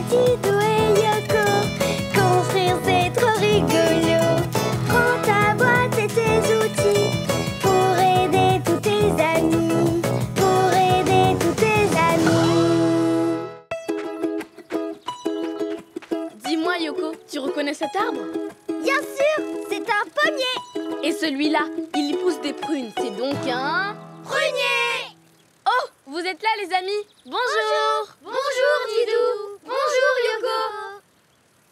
Didou et Yoko. Construire c'est trop rigolo. Prends ta boîte et tes outils pour aider tous tes amis. Pour aider tous tes amis. Dis-moi Yoko, tu reconnais cet arbre? Bien sûr, c'est un pommier. Et celui-là, il pousse des prunes, c'est donc un... Prunier. Oh, vous êtes là les amis? Bonjour. Bonjour Didou. Bonjour Yoko.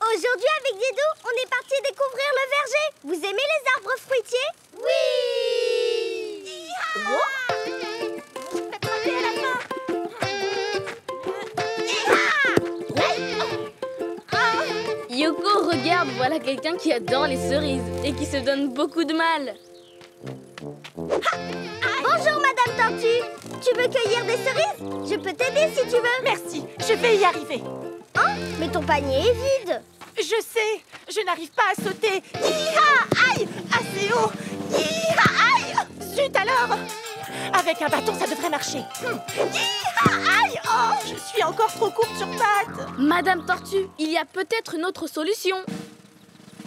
Aujourd'hui avec Didou, on est parti découvrir le verger. Vous aimez les arbres fruitiers? Oui. Attrapez à la fin. Yoko, regarde, voilà quelqu'un qui adore les cerises et qui se donne beaucoup de mal. Bonjour Madame Tortue. Tu veux cueillir des cerises? Je peux t'aider si tu veux. Merci, je vais y arriver. Hein? Mais ton panier est vide. Je sais, je n'arrive pas à sauter. Hi-ha! Aïe! Assez haut. Hi-ha! Aïe! Zut alors! Avec un bâton, ça devrait marcher. Hi-ha! Aïe! Oh, je suis encore trop courte sur pattes. Madame Tortue, il y a peut-être une autre solution.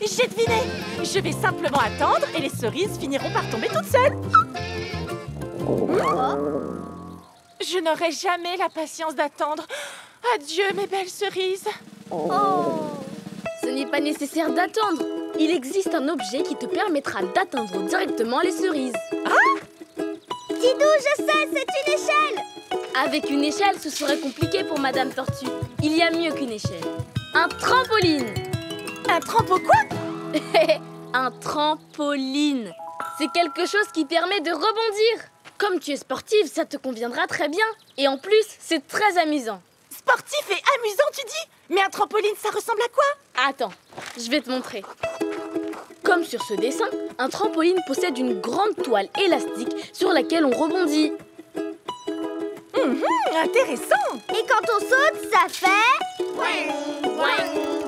J'ai deviné. Je vais simplement attendre et les cerises finiront par tomber toutes seules. Je n'aurai jamais la patience d'attendre. Adieu, mes belles cerises. Ce n'est pas nécessaire d'attendre. Il existe un objet qui te permettra d'atteindre directement les cerises. Didou, je sais, c'est une échelle. Avec une échelle, ce serait compliqué pour Madame Tortue. Il y a mieux qu'une échelle. Un trampoline. Un trampo quoi? Un trampoline. C'est quelque chose qui permet de rebondir. Comme tu es sportive, ça te conviendra très bien. Et en plus, c'est très amusant. Sportif et amusant, tu dis? Mais un trampoline, ça ressemble à quoi? Attends, je vais te montrer. Comme sur ce dessin, un trampoline possède une grande toile élastique sur laquelle on rebondit. Intéressant. Et quand on saute, ça fait... Boing, boing,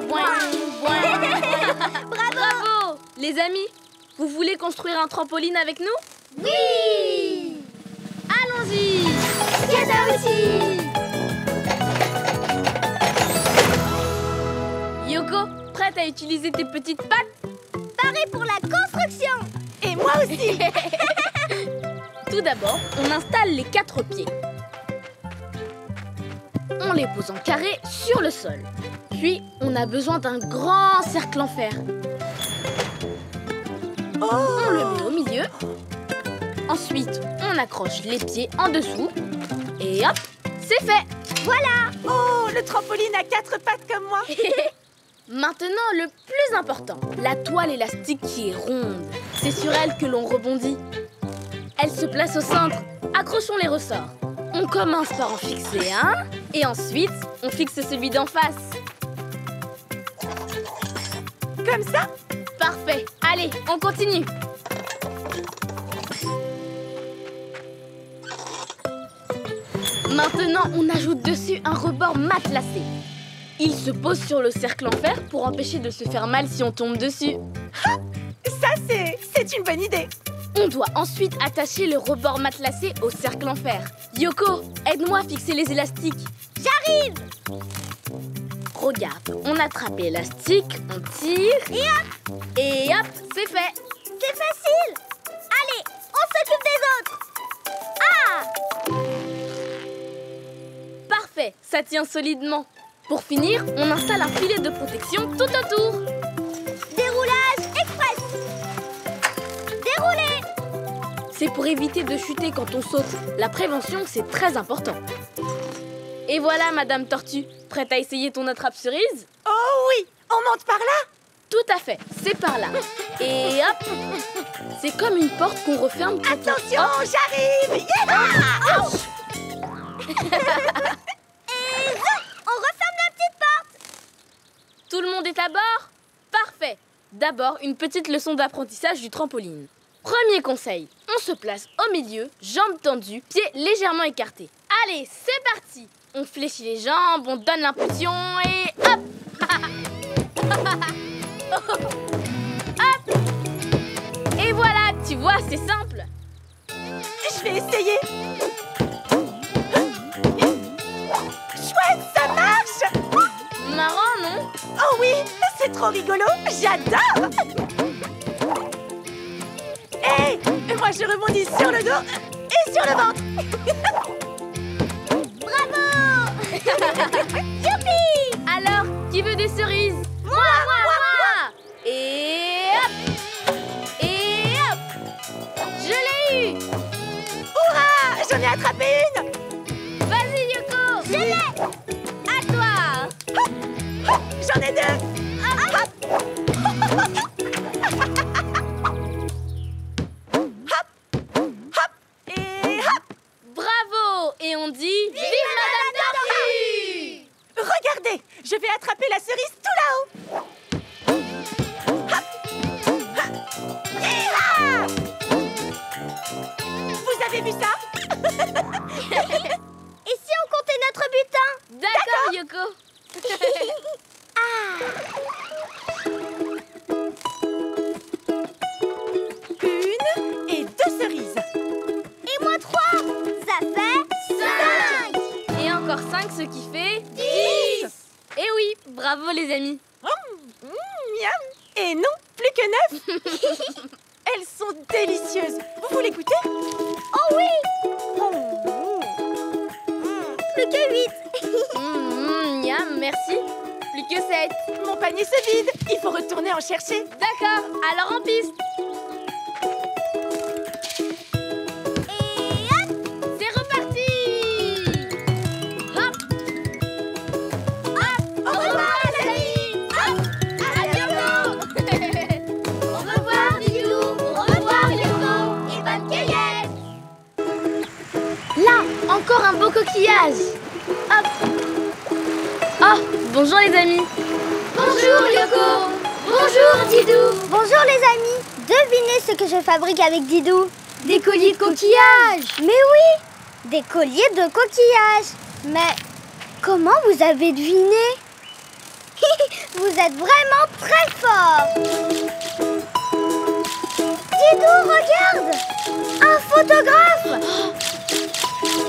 boing, boing. Bravo! Les amis, vous voulez construire un trampoline avec nous? Oui. Allons-y! Yada aussi. Yoko, prête à utiliser tes petites pattes? Paré pour la construction. Et moi aussi. Tout d'abord, on installe les 4 pieds. On les pose en carré sur le sol. Puis, on a besoin d'un grand cercle en fer. On le met au milieu. Ensuite, on accroche les pieds en dessous. Et hop, c'est fait. Voilà. Oh, le trampoline a 4 pattes comme moi. Maintenant, le plus important, la toile élastique qui est ronde. C'est sur elle que l'on rebondit. Elle se place au centre. Accrochons les ressorts. On commence par en fixer un. Et ensuite, on fixe celui d'en face. Comme ça? Parfait. Allez, on continue. Maintenant, on ajoute dessus un rebord matelassé. Il se pose sur le cercle en fer pour empêcher de se faire mal si on tombe dessus. Ça, c'est une bonne idée. On doit ensuite attacher le rebord matelassé au cercle en fer. Yoko, aide-moi à fixer les élastiques. J'arrive. Regarde, on attrape l'élastique, on tire. Et hop, c'est fait. C'est facile. Allez, on s'occupe des autres. Parfait, ça tient solidement. Pour finir, on installe un filet de protection tout autour. Déroulage express. Dérouler. C'est pour éviter de chuter quand on saute. La prévention, c'est très important. Et voilà, Madame Tortue, prête à essayer ton attrape-cerise? Oh oui, on monte par là? Tout à fait, c'est par là. Et hop, c'est comme une porte qu'on referme quand Attention, on... j'arrive. Yeah. Ouch. Et zut, on referme la petite porte. Tout le monde est à bord? Parfait. D'abord, une petite leçon d'apprentissage du trampoline. Premier conseil, on se place au milieu, jambes tendues, pieds légèrement écartés. Allez, c'est parti. On fléchit les jambes, on donne l'impulsion et hop. Hop. Et voilà, tu vois, c'est simple. Je vais essayer. Chouette, ça marche. Oh oui, c'est trop rigolo, j'adore. Hey, moi je rebondis sur le dos et sur le ventre. Bravo. Youpi. Alors, qui veut des cerises? Moi. Et hop. Je l'ai eu. Hurrah, j'en ai attrapé une. Vas-y, Yoko. Je l'ai. À toi. J'en ai deux. Hop. Hop. Et hop. Bravo. Et on dit vive Madame Tortue. Regardez, je vais attraper la cerise tout là-haut. Hop. Hop. Hi-ha. Vous avez vu ça? Et si on comptait notre butin? D'accord, Yoko. Une et deux cerises. Et moi 3. Ça fait 5. Et encore 5, ce qui fait 10. Et oui, bravo les amis. Miam. Et non, plus que 9. Elles sont délicieuses. Vous voulez goûter? Oh oui. Plus que 8. Miam, merci. Plus que 7. Mon panier se vide. Il faut retourner en chercher. D'accord, alors en piste. Et hop. C'est reparti. Hop. Au revoir les amis. Hop. À bientôt. Au revoir Didou. Au revoir Yoko. Et bonne cueillette. Là, encore un beau coquillage. Hop. Oh, bonjour les amis. Bonjour Yoko. Bonjour Didou. Bonjour les amis. Devinez ce que je fabrique avec Didou. Des colliers de coquillages. Mais oui, des colliers de coquillages. Mais comment vous avez deviné? Vous êtes vraiment très fort. Didou, regarde. Un photographe.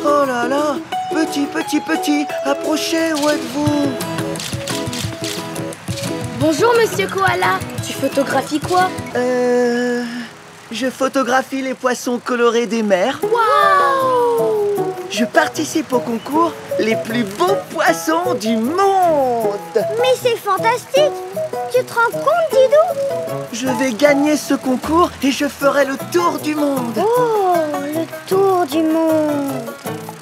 Oh là là, petit, approchez, où êtes-vous? Bonjour Monsieur Koala. Tu photographies quoi? Je photographie les poissons colorés des mers. Waouh. Je participe au concours Les plus beaux poissons du monde. Mais c'est fantastique. Tu te rends compte, Didou? Je vais gagner ce concours et je ferai le tour du monde. Oh, le tour du monde.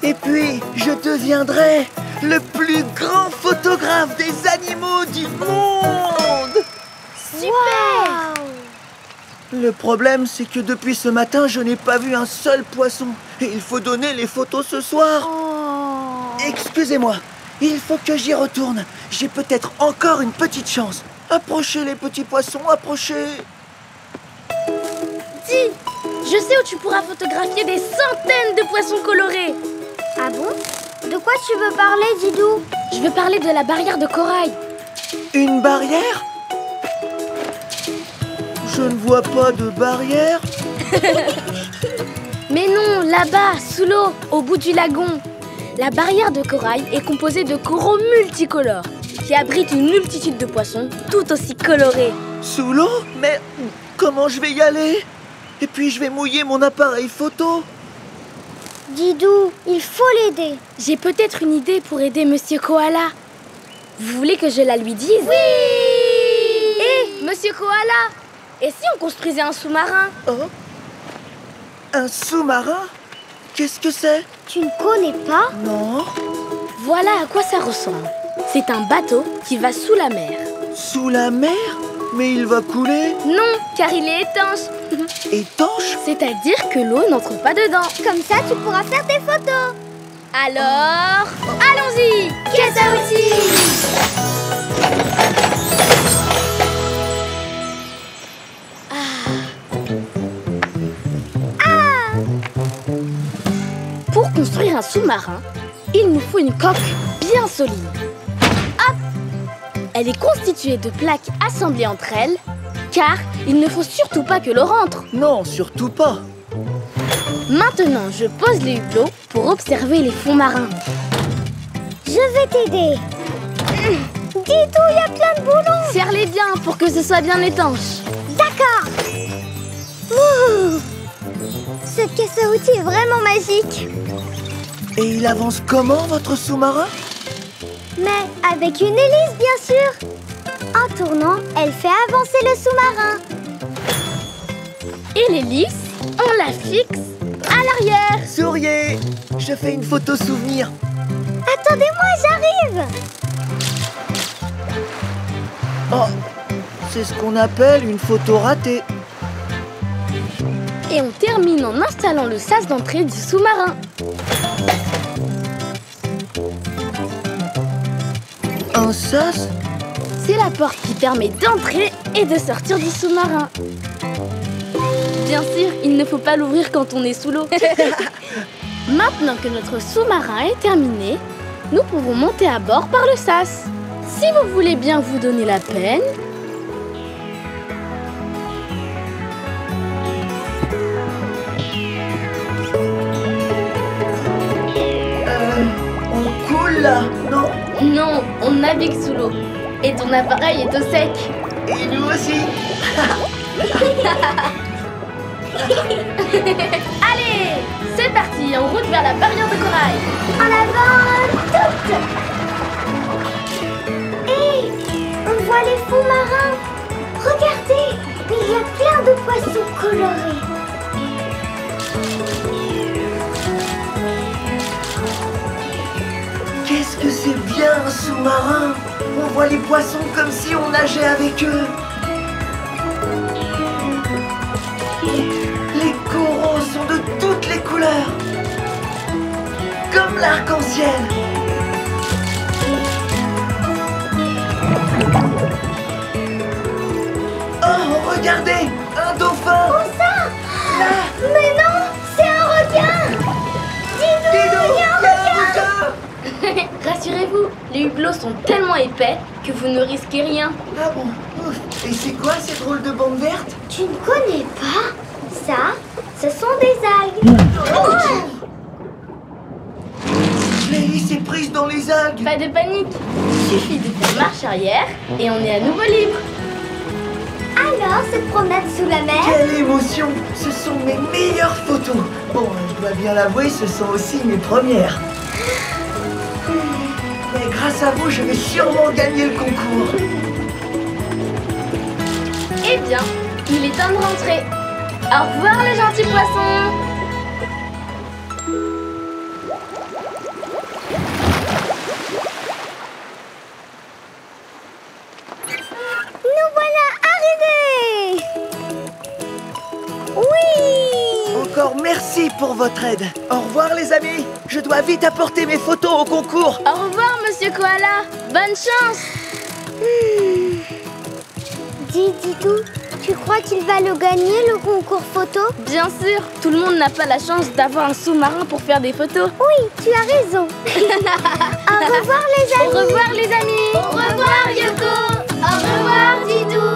Et puis, je deviendrai le plus grand photographe des animaux du monde. Super. Le problème, c'est que depuis ce matin, je n'ai pas vu un seul poisson. Et il faut donner les photos ce soir. Oh. Excusez-moi, il faut que j'y retourne. J'ai peut-être encore une petite chance. Approchez les petits poissons, approchez. Dis, je sais où tu pourras photographier des centaines de poissons colorés. Ah bon? De quoi tu veux parler, Didou? Je veux parler de la barrière de corail. Une barrière? Je ne vois pas de barrière. Mais non, là-bas, sous l'eau, au bout du lagon. La barrière de corail est composée de coraux multicolores qui abritent une multitude de poissons tout aussi colorés. Sous l'eau? Mais comment je vais y aller? Et puis je vais mouiller mon appareil photo. Didou, il faut l'aider. J'ai peut-être une idée pour aider Monsieur Koala. Vous voulez que je la lui dise? Oui. Hé, Monsieur Koala, et si on construisait un sous-marin? Oh? Un sous-marin? Qu'est-ce que c'est? Tu ne connais pas? Non. Voilà à quoi ça ressemble. C'est un bateau qui va sous la mer. Sous la mer? Mais il va couler. Non, car il est étanche. Étanche? C'est-à-dire que l'eau n'entre pas dedans. Comme ça, tu pourras faire des photos. Alors, allons-y! Caisse à outils. Pour construire un sous-marin, il nous faut une coque bien solide. Hop! Elle est constituée de plaques assemblées entre elles, car il ne faut surtout pas que l'eau rentre. Non, surtout pas. Maintenant, je pose les hublots pour observer les fonds marins. Je vais t'aider. Dis-tout, il y a plein de boulons. Serre-les bien pour que ce soit bien étanche. D'accord. Ouh. Cette caisse à outils est vraiment magique. Et il avance comment, votre sous-marin? Mais avec une hélice, bien sûr. En tournant, elle fait avancer le sous-marin. Et l'hélice, on la fixe à l'arrière. Souriez! Je fais une photo souvenir. Attendez-moi, j'arrive. Oh, c'est ce qu'on appelle une photo ratée. Et on termine en installant le sas d'entrée du sous-marin. Un sas? C'est la porte qui permet d'entrer et de sortir du sous-marin. Bien sûr, il ne faut pas l'ouvrir quand on est sous l'eau. Maintenant que notre sous-marin est terminé, nous pouvons monter à bord par le sas. Si vous voulez bien vous donner la peine, On coule là, non? non, on navigue sous l'eau. Et ton appareil est au sec. Et nous aussi. Allez, c'est parti, en route vers la barrière de corail. En avant, toutes. Hé, on voit les fonds marins. Regardez, il y a plein de poissons colorés. Qu'est-ce que c'est bien un sous-marin! On voit les poissons comme si on nageait avec eux. Les coraux sont de toutes les couleurs. Comme l'arc-en-ciel. Oh, regardez! Un dauphin! Où ça? Là! Mais non, c'est un requin. Dis-nous, Dis donc, il y a un il y a un requin. requin! Rassurez-vous, les hublots sont tellement épais que vous ne risquez rien. Ah bon? Ouf. Et c'est quoi ces drôles de bandes vertes? Tu ne connais pas? Ça, ce sont des algues. Oh. L'hélice est prise dans les algues. Pas de panique, il suffit de faire marche arrière et on est à nouveau libre. Alors, cette promenade sous la mer? Quelle émotion! Ce sont mes meilleures photos. Bon, je dois bien l'avouer, ce sont aussi mes premières. Mais grâce à vous, je vais sûrement gagner le concours. Eh bien, il est temps de rentrer. Au revoir les gentils poissons. Nous voilà arrivés! Oui! Encore merci pour votre aide. Au revoir les amis. Je dois vite apporter mes photos au concours. Au revoir Monsieur Koala. Bonne chance. Dis, Didou, tu crois qu'il va le gagner, le concours photo? Bien sûr, tout le monde n'a pas la chance d'avoir un sous-marin pour faire des photos. Oui, tu as raison. Au revoir les Au amis. revoir les amis. Au revoir Yoko. Au revoir Didou.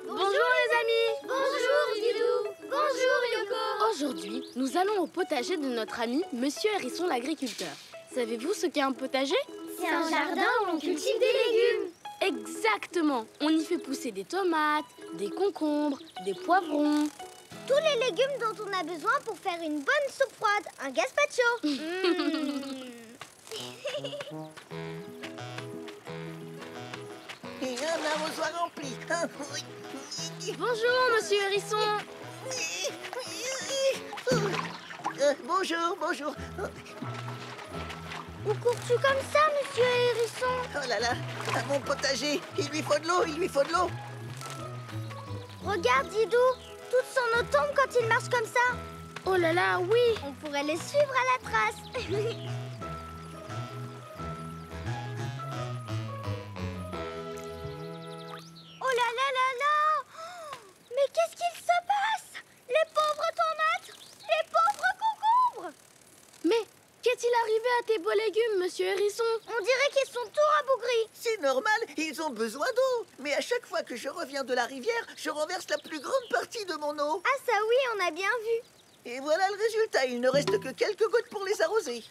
Bonjour les amis. Bonjour Didou. Bonjour Yoko. Aujourd'hui, nous allons au potager de notre ami Monsieur Hérisson l'agriculteur. Savez-vous ce qu'est un potager? C'est un jardin où on cultive des légumes. Exactement. On y fait pousser des tomates, des concombres, des poivrons. Tous les légumes dont on a besoin pour faire une bonne soupe froide, un gazpacho. Et un arrosoir rempli. Bonjour Monsieur Hérisson. Bonjour, bonjour. Où cours-tu comme ça, Monsieur Hérisson? Oh là là, à mon potager, il lui faut de l'eau, il lui faut de l'eau. Regarde, Didou, toute son eau tombe quand il marche comme ça. Oh là là, oui. On pourrait les suivre à la trace. Oh là là là là! Mais qu'est-ce qu'il se passe? Les pauvres tomates! Les pauvres concombres! Mais qu'est-il arrivé à tes beaux légumes, Monsieur Hérisson? On dirait qu'ils sont tout rabougris. C'est normal, ils ont besoin d'eau. Mais à chaque fois que je reviens de la rivière, je renverse la plus grande partie de mon eau. Ah ça oui, on a bien vu. Et voilà le résultat, il ne reste que quelques gouttes pour les arroser.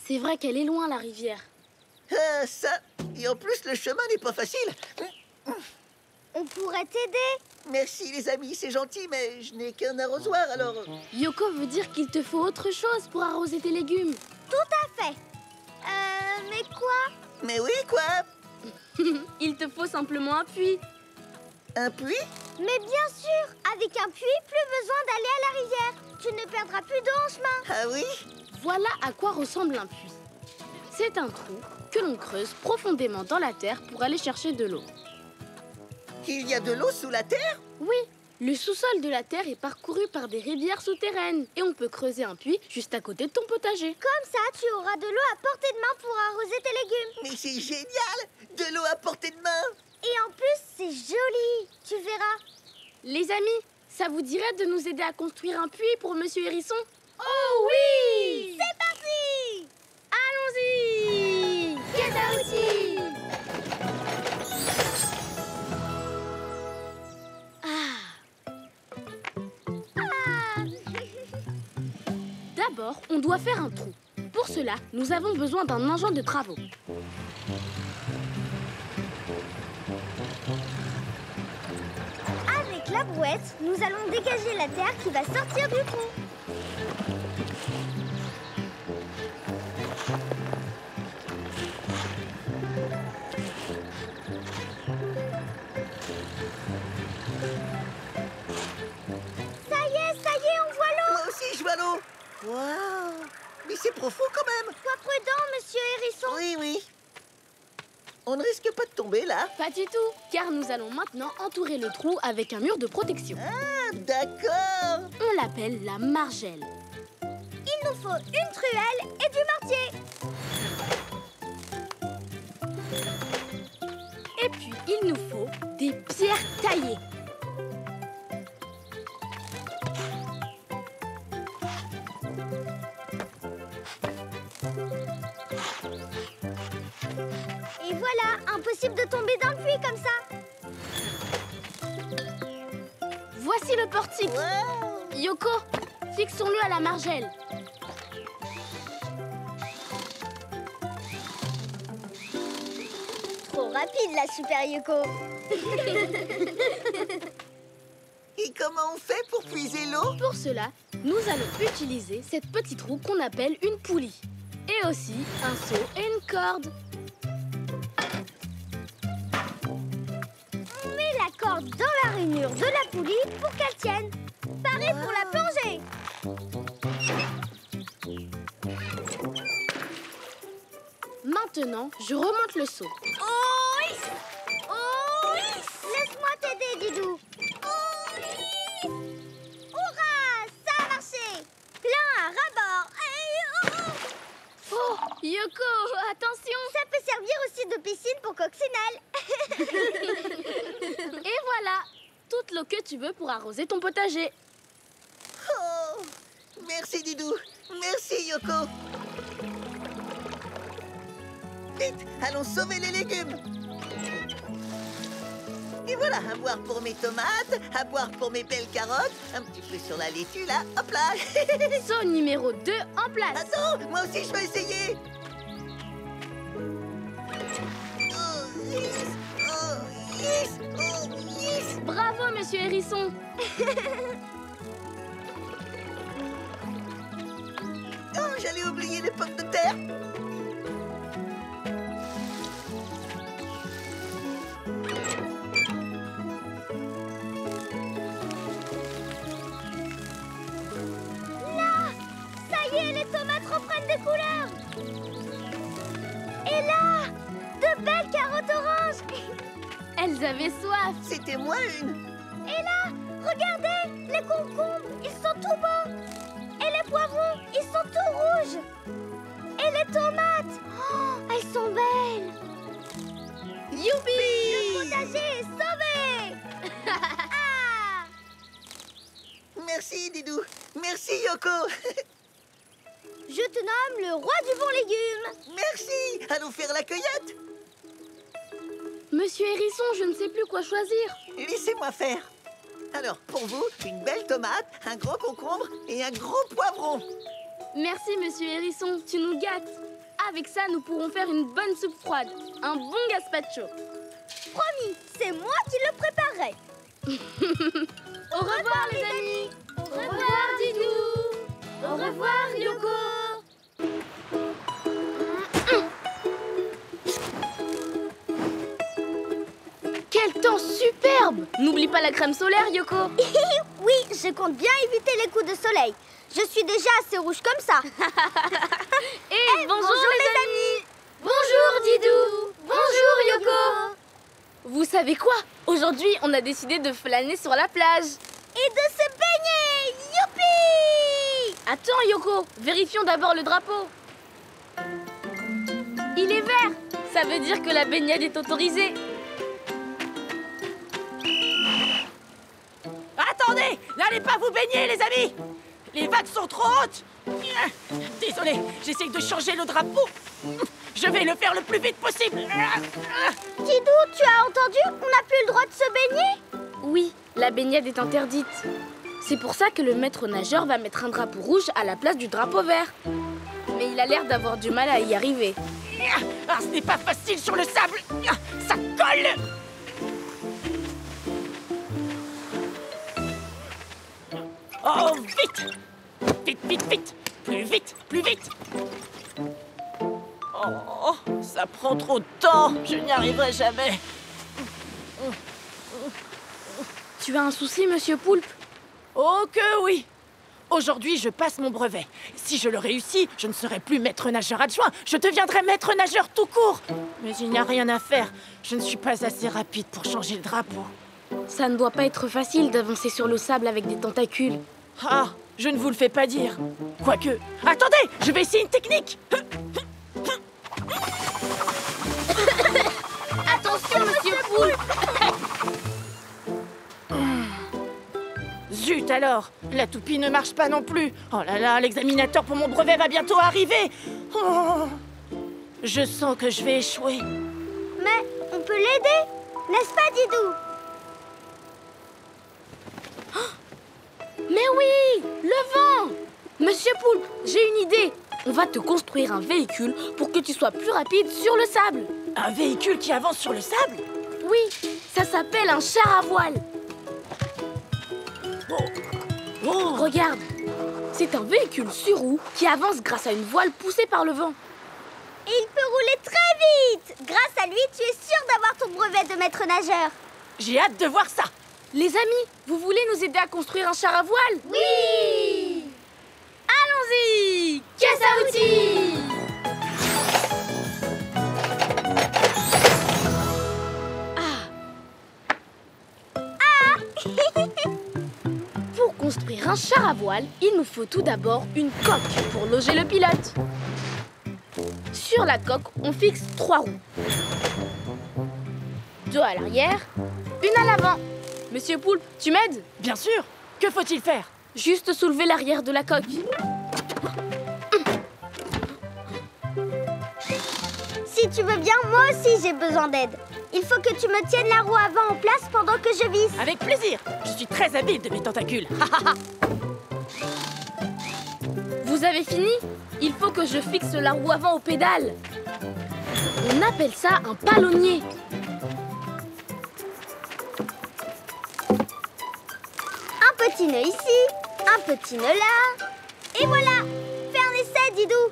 C'est vrai qu'elle est loin, la rivière. Ça, et en plus, le chemin n'est pas facile. On pourrait t'aider. Merci les amis, c'est gentil, mais je n'ai qu'un arrosoir, alors... Yoko veut dire qu'il te faut autre chose pour arroser tes légumes. Tout à fait. Mais quoi? Mais oui, quoi? Il te faut simplement un puits. Un puits? Mais bien sûr, avec un puits, plus besoin d'aller à la rivière. Tu ne perdras plus d'eau en chemin. Ah oui? Voilà à quoi ressemble un puits. C'est un trou que l'on creuse profondément dans la terre pour aller chercher de l'eau. Il y a de l'eau sous la terre? Oui, le sous-sol de la terre est parcouru par des rivières souterraines et on peut creuser un puits juste à côté de ton potager. Comme ça, tu auras de l'eau à portée de main pour arroser tes légumes. Mais c'est génial! De l'eau à portée de main! Et en plus, c'est joli. Tu verras. Les amis, ça vous dirait de nous aider à construire un puits pour Monsieur Hérisson? Oh oui! C'est parti! Allons-y! Viens aussi! D'abord, on doit faire un trou. Pour cela, nous avons besoin d'un engin de travaux. Avec la brouette, nous allons dégager la terre qui va sortir du trou. Ça y est, on voit l'eau. Moi aussi, je vois l'eau! Waouh! Mais c'est profond quand même! Sois prudent, monsieur Hérisson. Oui, oui. On ne risque pas de tomber là? Pas du tout, car nous allons maintenant entourer le trou avec un mur de protection. Ah, d'accord! On l'appelle la margelle. Il nous faut une truelle et du mortier. Et puis, il nous faut des pierres taillées. Et voilà, impossible de tomber dans le puits comme ça. Voici le portique. Wow. Yoko, fixons-le à la margelle. Trop rapide, la super Yoko. Et comment on fait pour puiser l'eau? Pour cela, nous allons utiliser cette petite roue qu'on appelle une poulie. Et aussi un seau et une corde. On met la corde dans la rainure de la poulie pour qu'elle tienne. Pareil pour la plongée. Maintenant, je remonte le seau. Oh, laisse-moi t'aider, Didou. Oh, hurrah, ça a marché. Plein à ras-bord. Oh, Yoko, attention! Ça peut servir aussi de piscine pour coccinelle. Et voilà, toute l'eau que tu veux pour arroser ton potager. Oh, merci Didou. Merci Yoko. Vite, allons sauver les légumes. Et voilà, à boire pour mes tomates, à boire pour mes belles carottes, un petit peu sur la laitue là, hop là. Seau numéro 2 en place. Attends, moi aussi je vais essayer. Oh yes, oh yes, oh yes. Bravo, Monsieur Hérisson. Oh, j'allais oublier les pommes de terre. Ça y est, les tomates reprennent des couleurs. Et là, de belles carottes oranges. Elles avaient soif. C'était moi une. Et là, regardez, les concombres, ils sont tout beaux. Et les poivrons, ils sont tout rouges. Et les tomates, oh, elles sont belles. Youpi! Le potager est sauvé. Ah, Merci Didou. Merci Yoko. je te nomme le roi du bon légume. Merci. Allons faire la cueillette. Monsieur Hérisson, je ne sais plus quoi choisir. Laissez-moi faire. Alors, pour vous, une belle tomate, un gros concombre et un gros poivron. Merci, Monsieur Hérisson, tu nous gâtes. Avec ça, nous pourrons faire une bonne soupe froide, un bon gazpacho. Promis, c'est moi qui le préparerai. Au revoir les amis. Au revoir Didou. Au revoir Yoko. Quel temps superbe! N'oublie pas la crème solaire, Yoko. Oui, je compte bien éviter les coups de soleil. Je suis déjà assez rouge comme ça. Et bonjour les amis. Bonjour Didou. Bonjour Yoko. Vous savez quoi? Aujourd'hui, on a décidé de flâner sur la plage. Et de se baigner. Youpi! Attends Yoko, vérifions d'abord le drapeau. Il est vert. Ça veut dire que la baignade est autorisée. Attendez, n'allez pas vous baigner, les amis. Les vagues sont trop hautes. Désolé, j'essaye de changer le drapeau. Je vais le faire le plus vite possible. Didou, tu as entendu? On n'a plus le droit de se baigner? Oui, la baignade est interdite. C'est pour ça que le maître nageur va mettre un drapeau rouge à la place du drapeau vert. Mais il a l'air d'avoir du mal à y arriver. Ah, ce n'est pas facile sur le sable. Ça colle. Oh, vite! Vite, vite, vite! Plus vite, plus vite! Oh, ça prend trop de temps. Je n'y arriverai jamais. Tu as un souci, monsieur Poulpe? Oh que oui! Aujourd'hui, je passe mon brevet. Si je le réussis, je ne serai plus maître nageur adjoint. Je deviendrai maître nageur tout court. Mais il n'y a rien à faire. Je ne suis pas assez rapide pour changer le drapeau. Ça ne doit pas être facile d'avancer sur le sable avec des tentacules. Ah, je ne vous le fais pas dire. Quoique... Attendez, je vais essayer une technique. Attention, monsieur Poulpe! Zut alors, la toupie ne marche pas non plus. Oh là là, l'examinateur pour mon brevet va bientôt arriver. Oh, je sens que je vais échouer. Mais on peut l'aider, n'est-ce pas Didou? Mais oui! Le vent! Monsieur Poulpe, j'ai une idée. On va te construire un véhicule pour que tu sois plus rapide sur le sable. Un véhicule qui avance sur le sable? Oui, ça s'appelle un char à voile. Oh. Regarde, c'est un véhicule sur roue qui avance grâce à une voile poussée par le vent. Et il peut rouler très vite. Grâce à lui, tu es sûr d'avoir ton brevet de maître nageur. J'ai hâte de voir ça. Les amis, vous voulez nous aider à construire un char à voile? Oui! Allons-y! Caisse à outils! Pour construire un char à voile, il nous faut tout d'abord une coque pour loger le pilote. Sur la coque, on fixe 3 roues. 2 à l'arrière, une à l'avant. Monsieur Poulpe, tu m'aides? Bien sûr. Que faut-il faire? Juste soulever l'arrière de la coque. Si tu veux bien, moi aussi j'ai besoin d'aide. Il faut que tu me tiennes la roue avant en place pendant que je visse. Avec plaisir. Je suis très habile de mes tentacules. Vous avez fini? Il faut que je fixe la roue avant aux pédales. On appelle ça un palonnier. Un petit nœud ici, un petit nœud là. Et voilà. Fais un essai, Didou.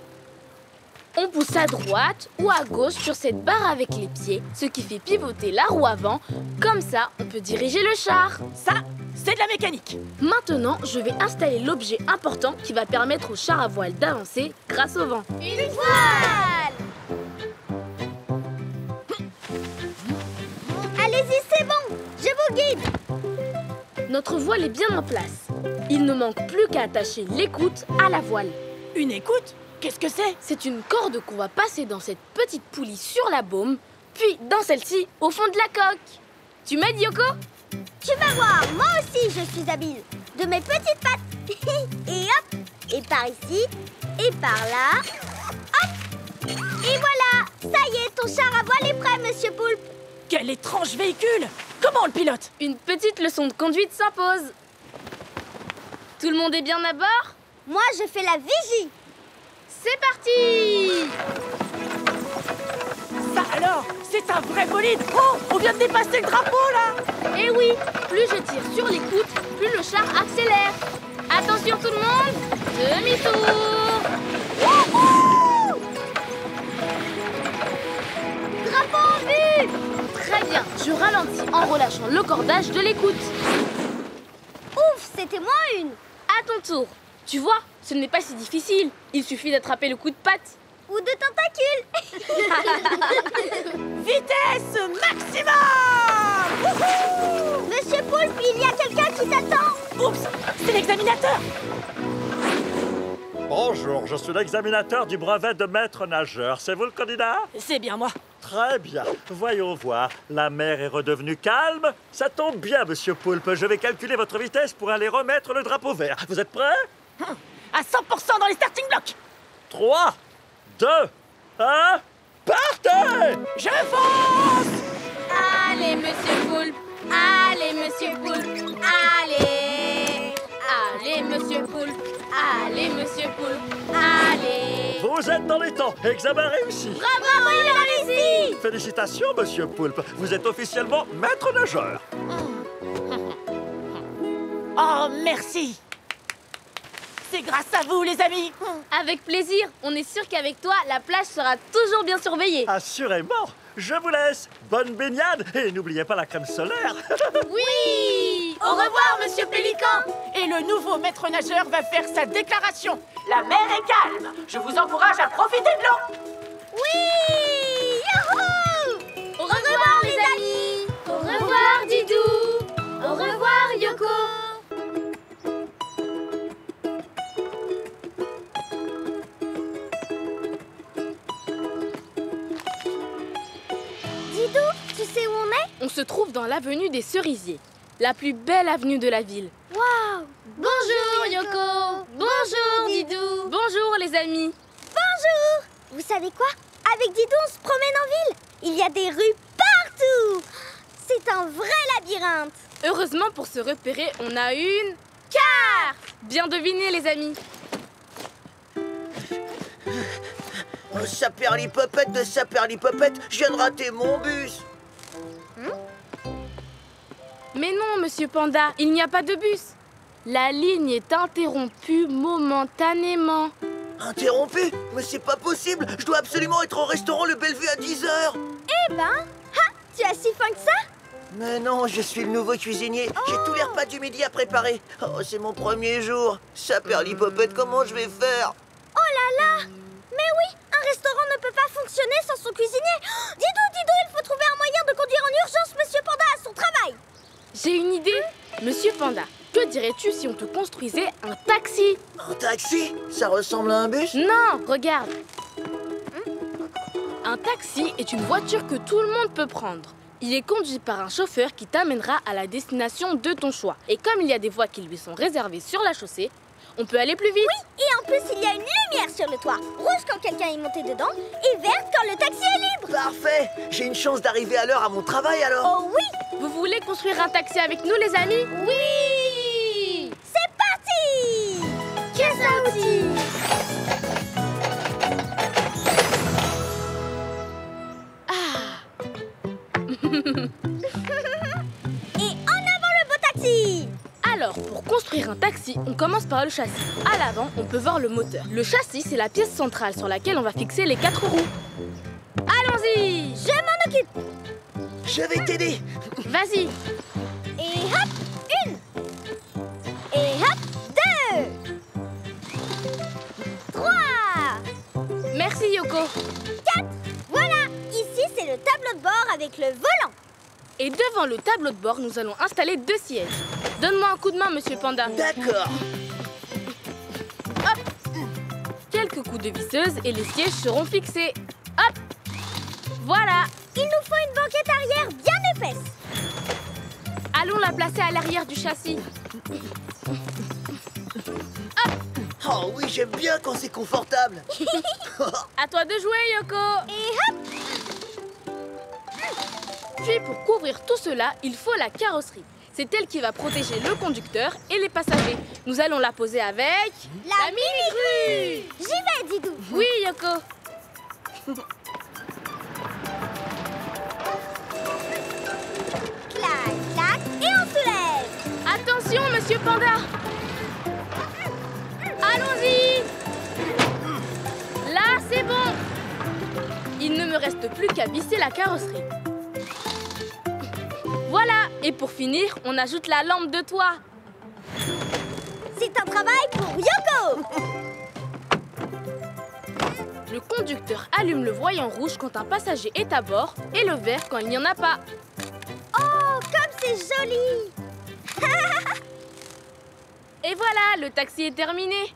On pousse à droite ou à gauche sur cette barre avec les pieds, ce qui fait pivoter la roue avant. Comme ça, on peut diriger le char. Ça, c'est de la mécanique. Maintenant, je vais installer l'objet important qui va permettre au char à voile d'avancer grâce au vent. Une voile. Allez-y, c'est bon. Je vous guide. Notre voile est bien en place. Il ne manque plus qu'à attacher l'écoute à la voile. Une écoute? Qu'est-ce que c'est? C'est une corde qu'on va passer dans cette petite poulie sur la baume, puis dans celle-ci, au fond de la coque. Tu m'aides, Yoko? Tu vas voir, moi aussi je suis habile. De mes petites pattes. Et hop. Et par ici. Et par là. Hop. Et voilà. Ça y est, ton char à voile est prêt, Monsieur Poulpe. Quel étrange véhicule! Comment on le pilote? Une petite leçon de conduite s'impose. Tout le monde est bien à bord? Moi, je fais la vigie. C'est parti! C'est un vrai bolide. Oh, on vient de dépasser le drapeau, là. Et oui, plus je tire sur l'écoute, plus le char accélère. Attention tout le monde, demi-tour. Drapeau en vue! Très bien, je ralentis en relâchant le cordage de l'écoute. Ouf, c'était moi une! À ton tour. Tu vois, ce n'est pas si difficile. Il suffit d'attraper le coup de patte. Ou de tentacules! Vitesse maximum! Wouhou! Monsieur Poulpe, il y a quelqu'un qui t'attend! Oups, c'est l'examinateur. Bonjour, je suis l'examinateur du brevet de maître nageur. C'est vous le candidat? C'est bien moi. Très bien. Voyons voir. La mer est redevenue calme. Ça tombe bien, monsieur Poulpe. Je vais calculer votre vitesse pour aller remettre le drapeau vert. Vous êtes prêts? À 100% dans les starting blocks. 3, 2, 1, partez! Je fonce! Allez, monsieur Poulpe. Allez, monsieur Poulpe. Allez. Allez, monsieur Poulpe. Allez, monsieur Poulpe. Allez. Vous êtes dans les temps. Examen réussi. Bravo, il a réussi. Félicitations, monsieur Poulpe. Vous êtes officiellement maître nageur. Oh, merci. C'est grâce à vous, les amis. Avec plaisir. On est sûr qu'avec toi, la plage sera toujours bien surveillée. Assurément. Je vous laisse. Bonne baignade et n'oubliez pas la crème solaire. Oui. Au revoir, monsieur Pélican. Et le nouveau maître nageur va faire sa déclaration. La mer est calme. Je vous encourage à profiter de l'eau. Oui! Yahoo! Au revoir, les amis. Au revoir, Didou. Au revoir, Yoko. Didou, tu sais où on est? On se trouve dans l'avenue des Cerisiers, la plus belle avenue de la ville. Waouh! Bonjour, Yoko. Bonjour, Didou. Bonjour, les amis. Bonjour! Vous savez quoi? Avec Didou, on se promène en ville. Il y a des rues partout. C'est un vrai labyrinthe. Heureusement, pour se repérer, on a une carte. Bien deviné, les amis. Oh, saperlipopette de saperlipopette, je viens de rater mon bus. Mais non, monsieur Panda, il n'y a pas de bus. La ligne est interrompue momentanément. Interrompu? Mais c'est pas possible. Je dois absolument être au restaurant Le Bellevue à 10h. Eh ben, tu as si faim que ça? Mais non, je suis le nouveau cuisinier. J'ai tous les repas du midi à préparer. Oh, c'est mon premier jour. Saperlipopette, comment je vais faire? Oh là là! Mais oui, un restaurant ne peut pas fonctionner sans son cuisinier. Didou, il faut trouver un moyen de conduire en urgence Monsieur Panda à son travail. J'ai une idée. Monsieur Panda, que dirais-tu si on te construisait un taxi? Un taxi? Ça ressemble à un bus? Non, regarde. Un taxi est une voiture que tout le monde peut prendre. Il est conduit par un chauffeur qui t'amènera à la destination de ton choix. Et comme il y a des voies qui lui sont réservées sur la chaussée, on peut aller plus vite. Oui, et en plus, il y a une lumière sur le toit. Rouge quand quelqu'un est monté dedans et verte quand le taxi est libre. Parfait. J'ai une chance d'arriver à l'heure à mon travail alors. Oh oui, Vous voulez construire un taxi avec nous, les amis? Oui! c'est parti! Caisse à outils. Et en avant le beau taxi! Alors, pour construire un taxi, on commence par le châssis. À l'avant, on peut voir le moteur. Le châssis, c'est la pièce centrale sur laquelle on va fixer les 4 roues. Allons-y! Je m'en occupe. Je vais t'aider. Vas-y! Et hop, 1. Et hop, 2. 3. Merci, Yoko! 4. Voilà, ici c'est le tableau de bord avec le volant. Et devant le tableau de bord, nous allons installer 2 sièges. Donne-moi un coup de main, monsieur Panda. D'accord. Quelques coups de visseuse et les sièges seront fixés. Hop! Voilà! Il nous faut une banquette arrière bien épaisse. Allons la placer à l'arrière du châssis. Oh oui, j'aime bien quand c'est confortable. À toi de jouer, Yoko! Et hop, Puis pour couvrir tout cela, il faut la carrosserie. C'est elle qui va protéger le conducteur et les passagers. Nous allons la poser avec... la mini-grue! j'y vais, Didou. Oui, Yoko! Panda! Allons-y! Là, c'est bon! Il ne me reste plus qu'à visser la carrosserie. Voilà! Et pour finir, on ajoute la lampe de toit. C'est un travail pour Yoko. Le conducteur allume le voyant rouge quand un passager est à bord et le vert quand il n'y en a pas. Oh, comme c'est joli. Et voilà, le taxi est terminé.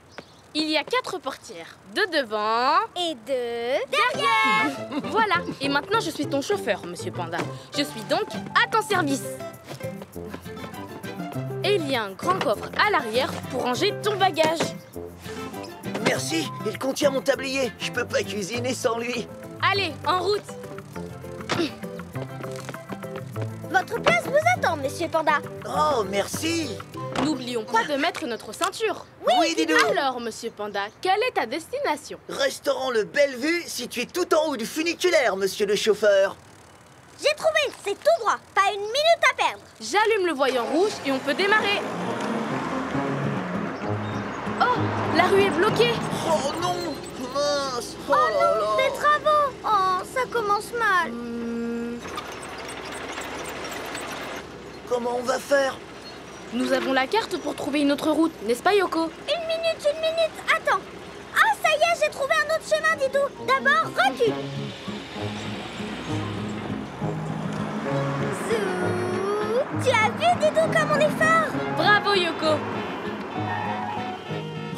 Il y a 4 portières, 2 devant Et 2 derrière. Voilà, et maintenant je suis ton chauffeur, Monsieur Panda. Je suis donc à ton service. Et il y a un grand coffre à l'arrière pour ranger ton bagage. Merci, il contient mon tablier. Je peux pas cuisiner sans lui. Allez, en route. Votre place vous attend, Monsieur Panda. Oh, merci. N'oublions pas de mettre notre ceinture. Oui, Didou. Alors, Monsieur Panda, quelle est ta destination? Restaurant Le Bellevue, situé tout en haut du funiculaire, monsieur le chauffeur. J'ai trouvé, c'est tout droit. Pas une minute à perdre. J'allume le voyant rouge et on peut démarrer. Oh, la rue est bloquée. Oh non, mince. Oh non, des travaux. Oh, ça commence mal. Comment on va faire? Nous avons la carte pour trouver une autre route, n'est-ce pas, Yoko? Une minute, attends. Ah, ça y est, j'ai trouvé un autre chemin, Didou. D'abord, recule. Zou. Tu as vu, Didou, comme on est fort? Bravo, Yoko.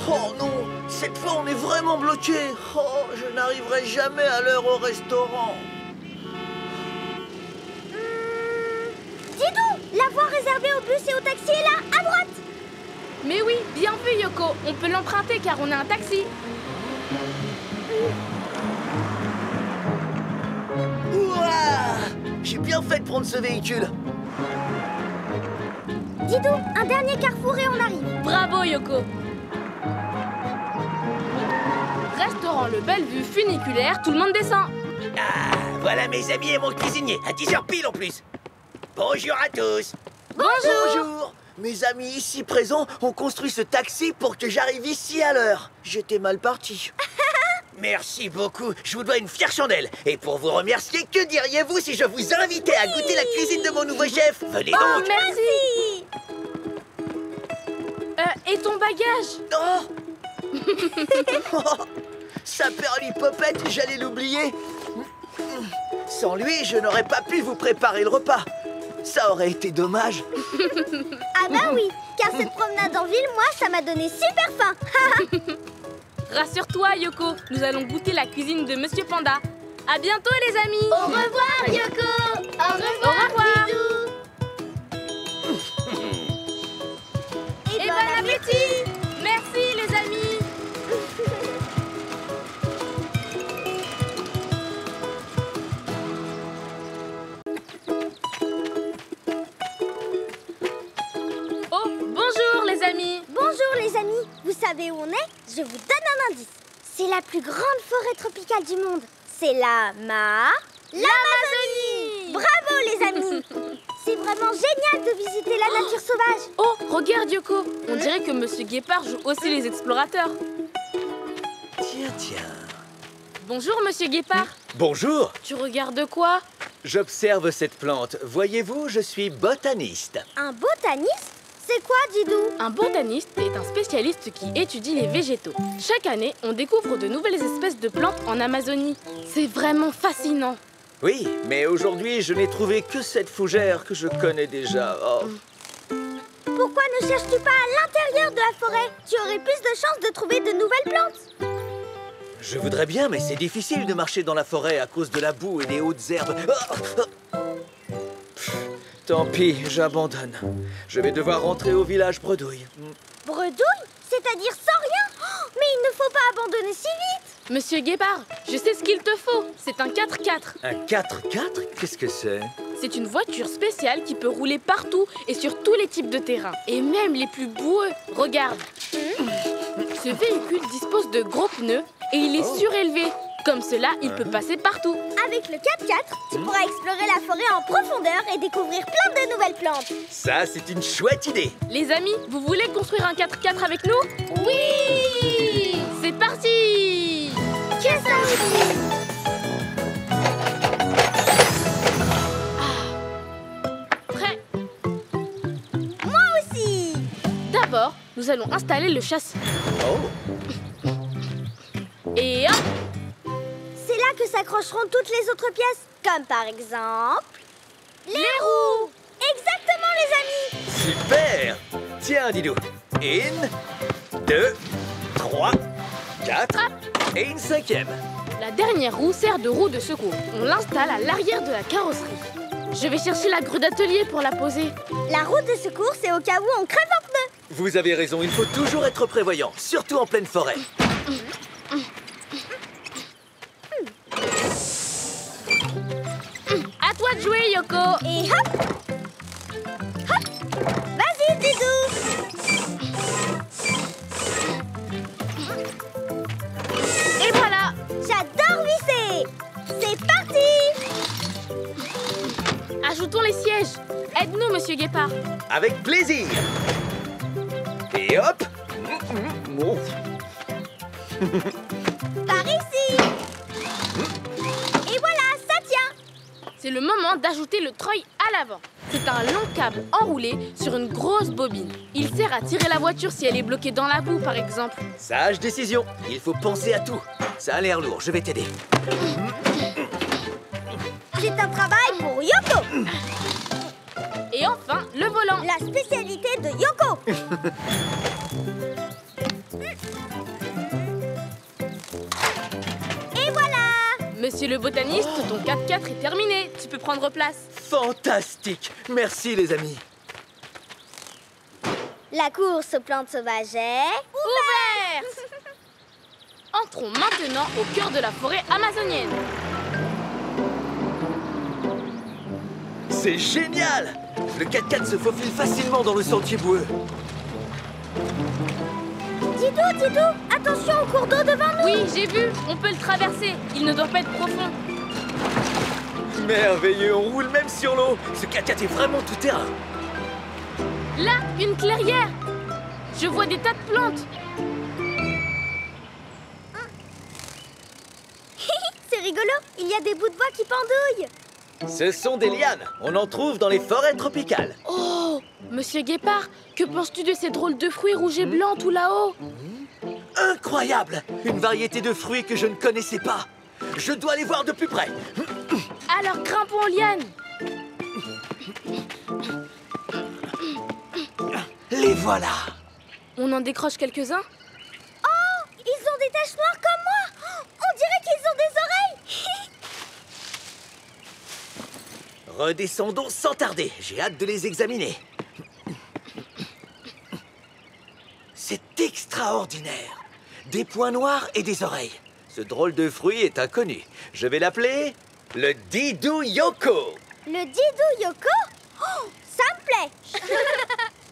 Oh non, cette fois on est vraiment bloqué. Oh, je n'arriverai jamais à l'heure au restaurant. Didou, la voie réservée au bus et au taxi est là, à droite. Mais oui, bien vu, Yoko. On peut l'emprunter car on a un taxi. Ouah, j'ai bien fait de prendre ce véhicule. Didou, un dernier carrefour et on arrive. Bravo, Yoko. Restaurant Le Bellevue funiculaire, tout le monde descend. Ah, voilà mes amis et mon cuisinier, à 10h pile en plus. Bonjour à tous. Bonjour. Mes amis ici présents ont construit ce taxi pour que j'arrive ici à l'heure. J'étais mal parti. Merci beaucoup, je vous dois une fière chandelle. Et pour vous remercier, que diriez-vous si je vous invitais à goûter la cuisine de mon nouveau chef? Venez Oh, donc. merci. Et ton bagage? Oh. Sa perlipopette, j'allais l'oublier. Sans lui, je n'aurais pas pu vous préparer le repas. Ça aurait été dommage. Ah bah oui, car cette promenade en ville, moi, ça m'a donné super faim. Rassure-toi, Yoko. Nous allons goûter la cuisine de Monsieur Panda. À bientôt, les amis. Au revoir, Yoko. Au revoir, Didou. Et bon appétit. Merci, les amis. Oh, bonjour, les amis. Bonjour les amis, vous savez où on est? Je vous donne un indice. C'est la plus grande forêt tropicale du monde. C'est l'Amazonie. Bravo les amis. C'est vraiment génial de visiter la nature sauvage. Oh, regarde, Yoko. On dirait que Monsieur Guépard joue aussi les explorateurs. Tiens. Bonjour, Monsieur Guépard. Bonjour, Tu regardes quoi? j'observe cette plante. Voyez-vous, je suis botaniste. Un botaniste? C'est quoi, Didou? Un botaniste est un spécialiste qui étudie les végétaux. Chaque année, on découvre de nouvelles espèces de plantes en Amazonie. C'est vraiment fascinant. Oui, mais aujourd'hui, je n'ai trouvé que cette fougère que je connais déjà. Oh. Pourquoi ne cherches-tu pas à l'intérieur de la forêt? Tu aurais plus de chances de trouver de nouvelles plantes. Je voudrais bien, mais c'est difficile de marcher dans la forêt à cause de la boue et des hautes herbes. Tant pis, j'abandonne. Je vais devoir rentrer au village Bredouille. Bredouille? C'est-à-dire sans rien? Oh, mais il ne faut pas abandonner si vite. Monsieur Guépard, je sais ce qu'il te faut. C'est un 4x4. Un 4x4? Qu'est-ce que c'est? C'est une voiture spéciale qui peut rouler partout et sur tous les types de terrains. Et même les plus boueux. Regarde. Ce véhicule dispose de gros pneus et il est surélevé. Comme cela, il peut passer partout. Avec le 4x4, tu pourras explorer la forêt en profondeur et découvrir plein de nouvelles plantes. Ça, c'est une chouette idée. Les amis, vous voulez construire un 4x4 avec nous? Oui! C'est parti! Que ça aussi! Prêt? Moi aussi! D'abord, nous allons installer le châssis. Oh, Et hop! C'est là que s'accrocheront toutes les autres pièces, comme par exemple... les roues! Exactement, les amis! super. Tiens, Didou. 1, 2, 3, 4 et une 5e. La dernière roue sert de roue de secours. On l'installe à l'arrière de la carrosserie. Je vais chercher la grue d'atelier pour la poser. La roue de secours, c'est au cas où on crève un pneu. Vous avez raison, il faut toujours être prévoyant, surtout en pleine forêt. À toi de jouer, Yoko! Et hop! Hop! Vas-y, Didou! Et voilà! J'adore visser! C'est parti! Ajoutons les sièges. Aide-nous, monsieur Guépard. Avec plaisir. Et hop. Oh. Par ici! Et voilà, ça tient! C'est le moment d'ajouter le treuil à l'avant. C'est un long câble enroulé sur une grosse bobine. Il sert à tirer la voiture si elle est bloquée dans la boue, par exemple. Sage décision. Il faut penser à tout. Ça a l'air lourd, je vais t'aider. C'est un travail pour Yoko! Et enfin, le volant. La spécialité de Yoko! Et voilà! Monsieur le botaniste, ton 4x4 est terminé. Tu peux prendre place. Fantastique. Merci les amis. La course aux plantes sauvages est... Ouverte! Entrons maintenant au cœur de la forêt amazonienne. C'est génial. Le 4x4 se faufile facilement dans le sentier boueux. Didou, attention au cours d'eau devant nous! Oui, j'ai vu. On peut le traverser. Il ne doit pas être profond. Merveilleux, on roule même sur l'eau. Ce 4x4 est vraiment tout terrain. Là, une clairière. Je vois des tas de plantes. C'est rigolo, il y a des bouts de bois qui pendouillent. Ce sont des lianes. On en trouve dans les forêts tropicales. Oh, monsieur Guépard, que penses-tu de ces drôles de fruits rouges et blancs tout là-haut? Incroyable. Une variété de fruits que je ne connaissais pas. Je dois les voir de plus près. Alors grimpons aux lianes. Les voilà. On en décroche quelques-uns? Oh, ils ont des taches noires comme moi. On dirait qu'ils ont des oreilles. Redescendons sans tarder. J'ai hâte de les examiner. C'est extraordinaire. Des points noirs et des oreilles. Ce drôle de fruit est inconnu. Je vais l'appeler le Didou Yoko. Le Didou Yoko? Oh, ça me plaît.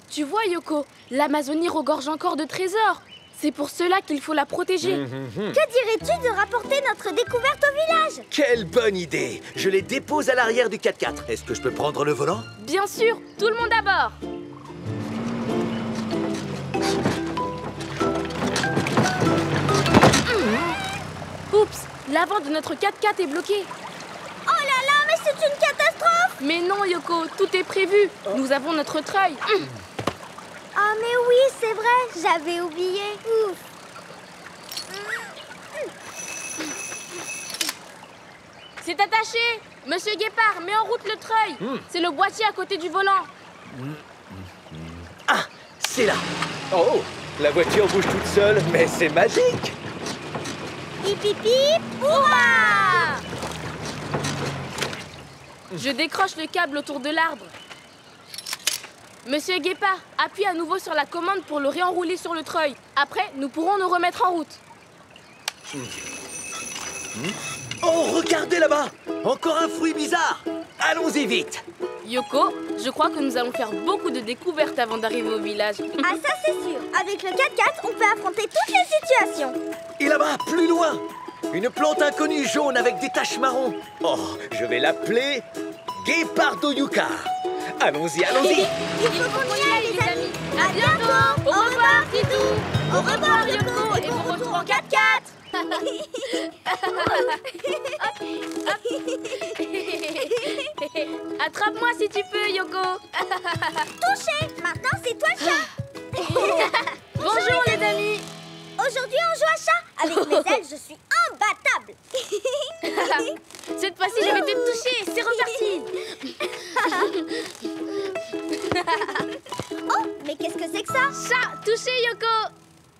Tu vois, Yoko, l'Amazonie regorge encore de trésors. C'est pour cela qu'il faut la protéger. Que dirais-tu de rapporter notre découverte au village? Quelle bonne idée. Je les dépose à l'arrière du 4x4. Est-ce que je peux prendre le volant? Bien sûr, tout le monde à bord. Oups, l'avant de notre 4x4 est bloqué. Oh là là, mais c'est une catastrophe! Mais non, Yoko, tout est prévu. Nous avons notre treuil. Ah mais oui, c'est vrai, j'avais oublié. Ouf. C'est attaché. Monsieur Guépard, mets en route le treuil. C'est le boîtier à côté du volant. Ah, c'est là. Oh, la voiture bouge toute seule, mais c'est magique. Hip hip hip, hurrah! Je décroche le câble autour de l'arbre. Monsieur Guépard, appuie à nouveau sur la commande pour le réenrouler sur le treuil. Après, nous pourrons nous remettre en route. Oh, regardez là-bas. Encore un fruit bizarre. Allons-y vite. Yoko, je crois que nous allons faire beaucoup de découvertes avant d'arriver au village. Ah ça c'est sûr, avec le 4x4, on peut affronter toutes les situations. Et là-bas, plus loin. Une plante inconnue jaune avec des taches marron. Oh, je vais l'appeler Guépardo Yucca. Allons-y, allons-y. Il faut qu'on y aille, les amis. À bientôt. Au revoir, Didou. Au revoir, Yoko. Et bon retour en 4x4. Attrape-moi si tu peux, Yoko. Touché. Maintenant, c'est toi le chat. Bonjour, les amis. Aujourd'hui, on joue à chat. Avec mes ailes, je suis imbattable. Cette fois-ci, je vais te toucher. C'est reparti. Oh, mais qu'est-ce que c'est que ça? Chat, touché, Yoko.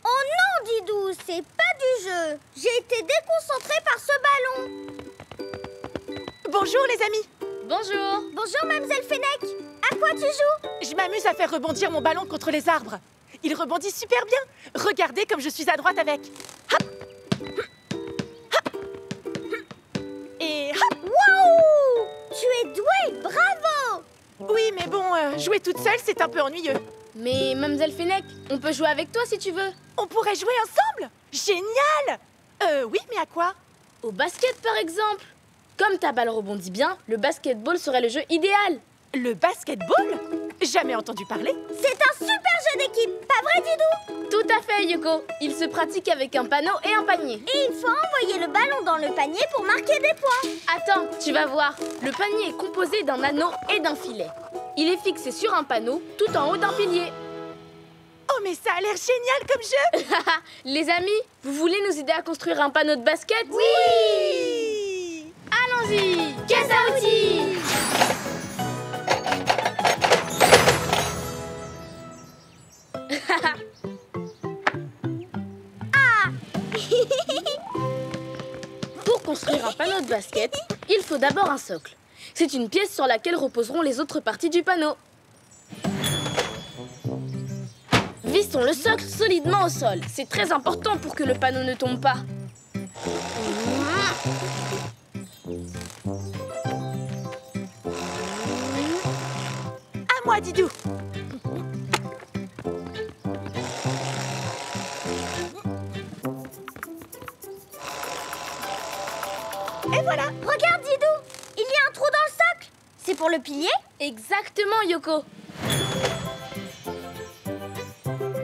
Oh non, Didou, c'est pas du jeu. J'ai été déconcentrée par ce ballon. Bonjour les amis. Bonjour. Bonjour, Mademoiselle Fennec. À quoi tu joues? Je m'amuse à faire rebondir mon ballon contre les arbres. Il rebondit super bien. Regardez comme je suis à droite avec. Hop. Hop. Et hop. Waouh! Tu es douée, bravo! Oui, mais bon, jouer toute seule, c'est un peu ennuyeux. Mais Mademoiselle Fennec, on peut jouer avec toi si tu veux. On pourrait jouer ensemble? Génial! Oui, mais à quoi? Au basket, par exemple. Comme ta balle rebondit bien, le basketball serait le jeu idéal. Le basketball? Jamais entendu parler. C'est un super jeu d'équipe, pas vrai, Didou? Tout à fait, Yoko. Il se pratique avec un panneau et un panier. Et il faut envoyer le ballon dans le panier pour marquer des points. Attends, tu vas voir. Le panier est composé d'un anneau et d'un filet. Il est fixé sur un panneau tout en haut d'un pilier. Oh, mais ça a l'air génial comme jeu! Les amis, vous voulez nous aider à construire un panneau de basket? Oui! Allons-y! Caisse à outils! Pour construire un panneau de basket, il faut d'abord un socle. C'est une pièce sur laquelle reposeront les autres parties du panneau. Vissons le socle solidement au sol. C'est très important pour que le panneau ne tombe pas. À moi, Didou! Et voilà! Regarde, Didou, il y a un trou dans le socle. C'est pour le pilier? Exactement, Yoko.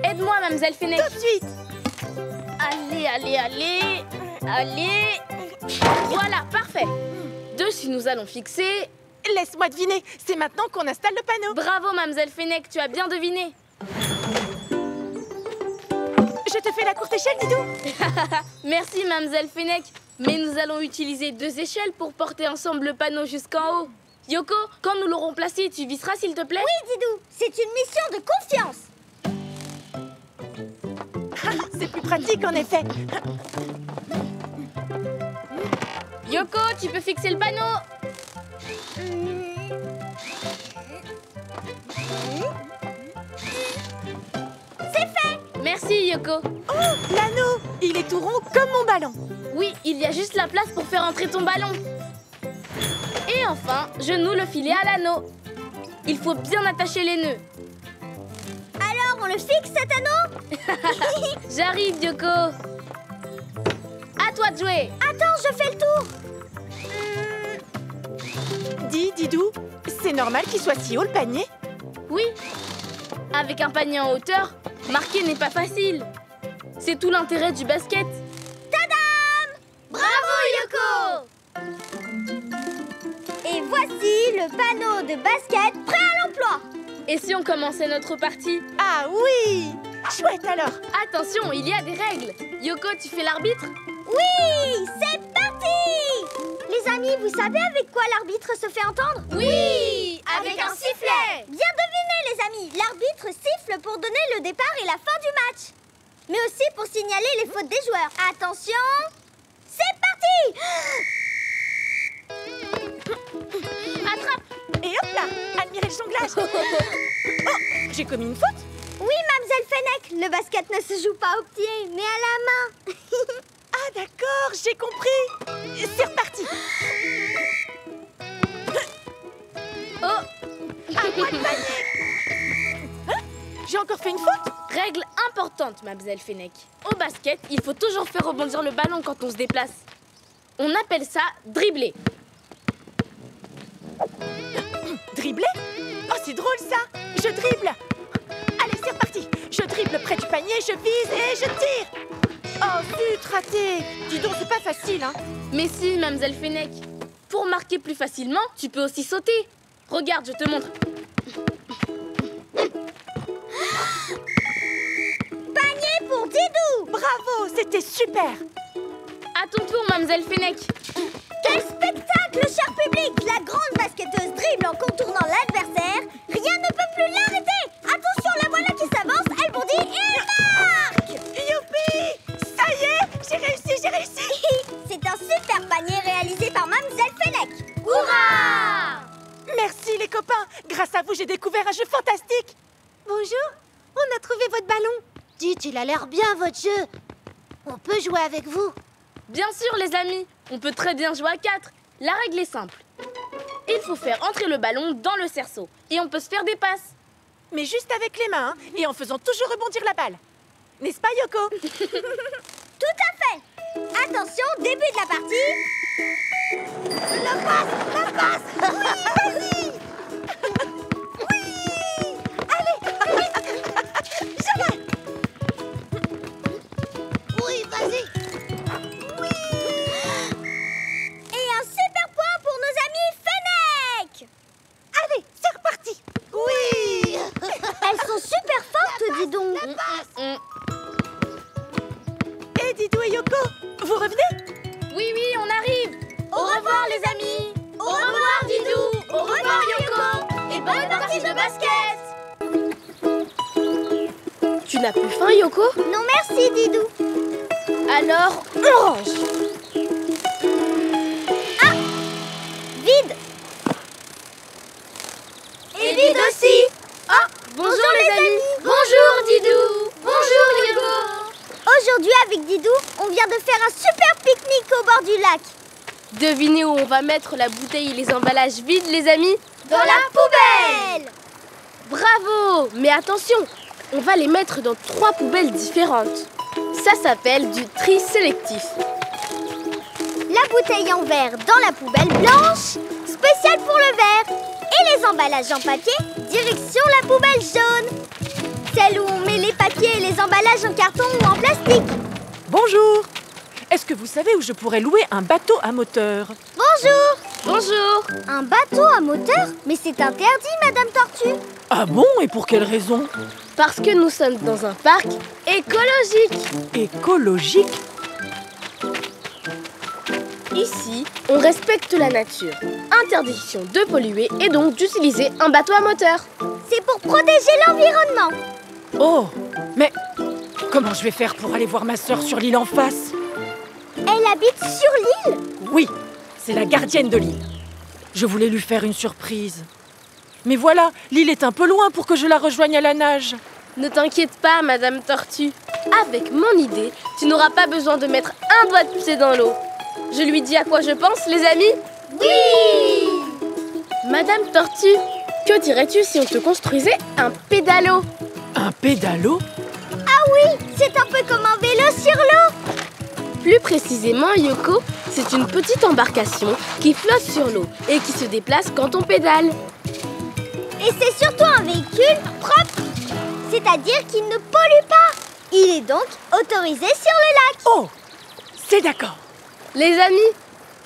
Aide-moi, Mademoiselle Fennec. Tout de suite! Allez, allez, allez. Allez. Voilà, parfait. Dessus, nous allons fixer... Laisse-moi deviner, c'est maintenant qu'on installe le panneau. Bravo, Mademoiselle Fennec, tu as bien deviné. Je te fais la courte échelle, Didou. Merci, Mademoiselle Fennec. Mais nous allons utiliser 2 échelles pour porter ensemble le panneau jusqu'en haut. Yoko, quand nous l'aurons placé, tu visseras, s'il te plaît? Oui, Didou, c'est une mission de confiance. C'est plus pratique, en effet. Yoko, tu peux fixer le panneau? C'est fait. Merci, Yoko. Oh, l'anneau! Il est tout rond comme mon ballon. Oui, il y a juste la place pour faire entrer ton ballon. Et enfin, je noue le filet à l'anneau. Il faut bien attacher les nœuds. Alors, on le fixe, cet anneau? J'arrive, Yoko. À toi de jouer. Attends, je fais le tour. Dis, Didou, c'est normal qu'il soit si haut, le panier? Oui. Avec un panier en hauteur, marquer n'est pas facile. C'est tout l'intérêt du basket. Tadam! Bravo, Yoko! Et voici le panneau de basket prêt à l'emploi. Et si on commençait notre partie? Ah oui! Chouette alors! Attention, il y a des règles. Yoko, tu fais l'arbitre? Oui, c'est parti! Les amis, vous savez avec quoi l'arbitre se fait entendre? Oui, avec un sifflet. Bien deviné, les amis. L'arbitre siffle pour donner le départ et la fin du match. Mais aussi pour signaler les fautes des joueurs. Attention, c'est parti! Attrape. Et hop là! Admirez le jonglage! Oh! J'ai commis une faute? Oui, Mademoiselle Fennec, le basket ne se joue pas au pied, mais à la main. Ah d'accord, j'ai compris! C'est reparti! Oh, À moi de panier! Hein? J'ai encore fait une faute? règle importante, Mademoiselle Fennec. Au basket, il faut toujours faire rebondir le ballon quand on se déplace. On appelle ça dribbler. Dribbler? Oh, c'est drôle ça! Je dribble! Allez, c'est reparti! Je dribble près du panier, je vise et je tire! Oh, zut, raté! Dis donc, c'est pas facile, hein? Mais si, Mademoiselle Fennec. Pour marquer plus facilement, tu peux aussi sauter. Regarde, je te montre. Panier pour Didou! Bravo, c'était super! À ton tour, Mademoiselle Fennec. Quel spectacle, cher public! La grande basketteuse dribble en contournant l'adversaire. Rien ne peut plus l'arrêter! Attention, la voilà qui s'avance, elle bondit et marque! Youpi! Ça y est, j'ai réussi, j'ai réussi! C'est un super panier réalisé par Mademoiselle Fennec! Hurrah! Merci les copains! Grâce à vous, j'ai découvert un jeu fantastique! Bonjour, on a trouvé votre ballon. Dites, il a l'air bien votre jeu. On peut jouer avec vous. Bien sûr, les amis. On peut très bien jouer à 4. La règle est simple. Il faut faire entrer le ballon dans le cerceau. Et on peut se faire des passes. Mais juste avec les mains, hein, et en faisant toujours rebondir la balle. N'est-ce pas, Yoko? Tout à fait. Attention, début de la partie. La passe, la passe. Oui, vas-y. Oui. Allez, vite. Jamais. Oui, vas-y. Oui. Et un super point pour nos amis Fennec. Allez, c'est reparti! Oui. Elles sont super fortes, dis donc. Et Didou et Yoko, vous revenez? Oui, oui, on arrive. Au revoir, les amis. Au revoir, Didou. Au revoir, Yoko. Et bonne partie de basket. Tu n'as plus faim, Yoko? Non, merci, Didou. Alors, on range. Vide. Et vide aussi. Ah, bonjour les amis. Bonjour, Didou. Bonjour, Yoko. Aujourd'hui, avec Didou, on vient de faire un super pique-nique au bord du lac. Devinez où on va mettre la bouteille et les emballages vides, les amis? Dans la poubelle. Bravo! Mais attention, on va les mettre dans 3 poubelles différentes. Ça s'appelle du tri sélectif. La bouteille en verre dans la poubelle blanche, spéciale pour le verre. Et les emballages en papier, direction la poubelle jaune. Celle où on met les papiers et les emballages en carton ou en plastique. Bonjour! Est-ce que vous savez où je pourrais louer un bateau à moteur? Bonjour. Bonjour! Un bateau à moteur? Mais c'est interdit, Madame Tortue. Ah bon? Et pour quelle raison? Parce que nous sommes dans un parc écologique. Écologique? Ici, on respecte la nature. Interdiction de polluer et donc d'utiliser un bateau à moteur. C'est pour protéger l'environnement. Oh! Mais comment je vais faire pour aller voir ma sœur sur l'île en face? Elle habite sur l'île. Oui, c'est la gardienne de l'île. Je voulais lui faire une surprise. Mais voilà, l'île est un peu loin pour que je la rejoigne à la nage. Ne t'inquiète pas, Madame Tortue. Avec mon idée, tu n'auras pas besoin de mettre un doigt de pied dans l'eau. Je lui dis à quoi je pense, les amis? Oui. Madame Tortue, que dirais-tu si on te construisait un pédalo? Un pédalo? Ah oui, c'est un peu comme un vélo sur l'eau. Plus précisément, Yoko, c'est une petite embarcation qui flotte sur l'eau et qui se déplace quand on pédale. Et c'est surtout un véhicule propre. C'est-à-dire qu'il ne pollue pas. Il est donc autorisé sur le lac. Oh! C'est d'accord. Les amis,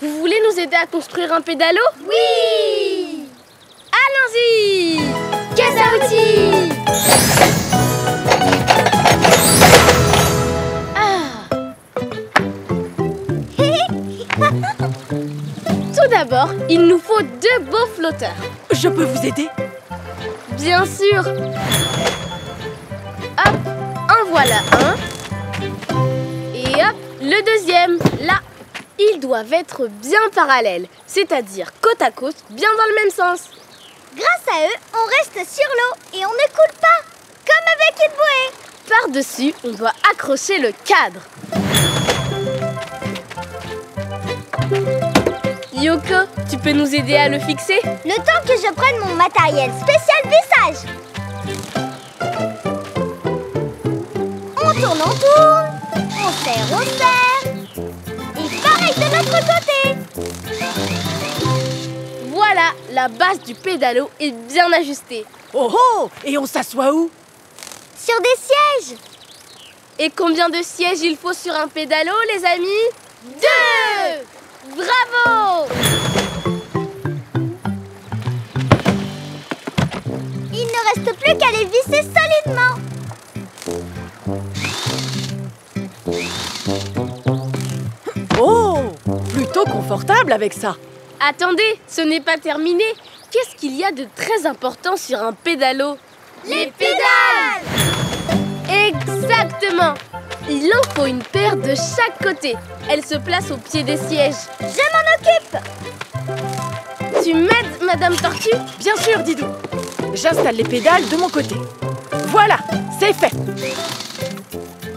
vous voulez nous aider à construire un pédalo? Oui. Allons-y! Caisse à outils! Tout d'abord, il nous faut 2 beaux flotteurs. Je peux vous aider? Bien sûr. Hop, en voilà un. Et hop, le deuxième, là. Ils doivent être bien parallèles, c'est-à-dire côte à côte, bien dans le même sens. Grâce à eux, on reste sur l'eau et on ne coule pas. Comme avec une bouée. Par-dessus, on doit accrocher le cadre. Yoko, tu peux nous aider à le fixer? Le temps que je prenne mon matériel spécial vissage. On tourne, on serre, et parfait. pareil de l'autre côté. Voilà, la base du pédalo est bien ajustée. Oh oh! Et on s'assoit où? Sur des sièges. Et combien de sièges il faut sur un pédalo, les amis? 2! Bravo! Il ne reste plus qu'à les visser solidement. Oh! Plutôt confortable avec ça. Attendez, ce n'est pas terminé. Qu'est-ce qu'il y a de très important sur un pédalo? Les pédales! Exactement! Il en faut une paire de chaque côté. Elle se place au pied des sièges. Je m'en occupe. Tu m'aides, Madame Tortue? Bien sûr, Didou. J'installe les pédales de mon côté. Voilà, c'est fait.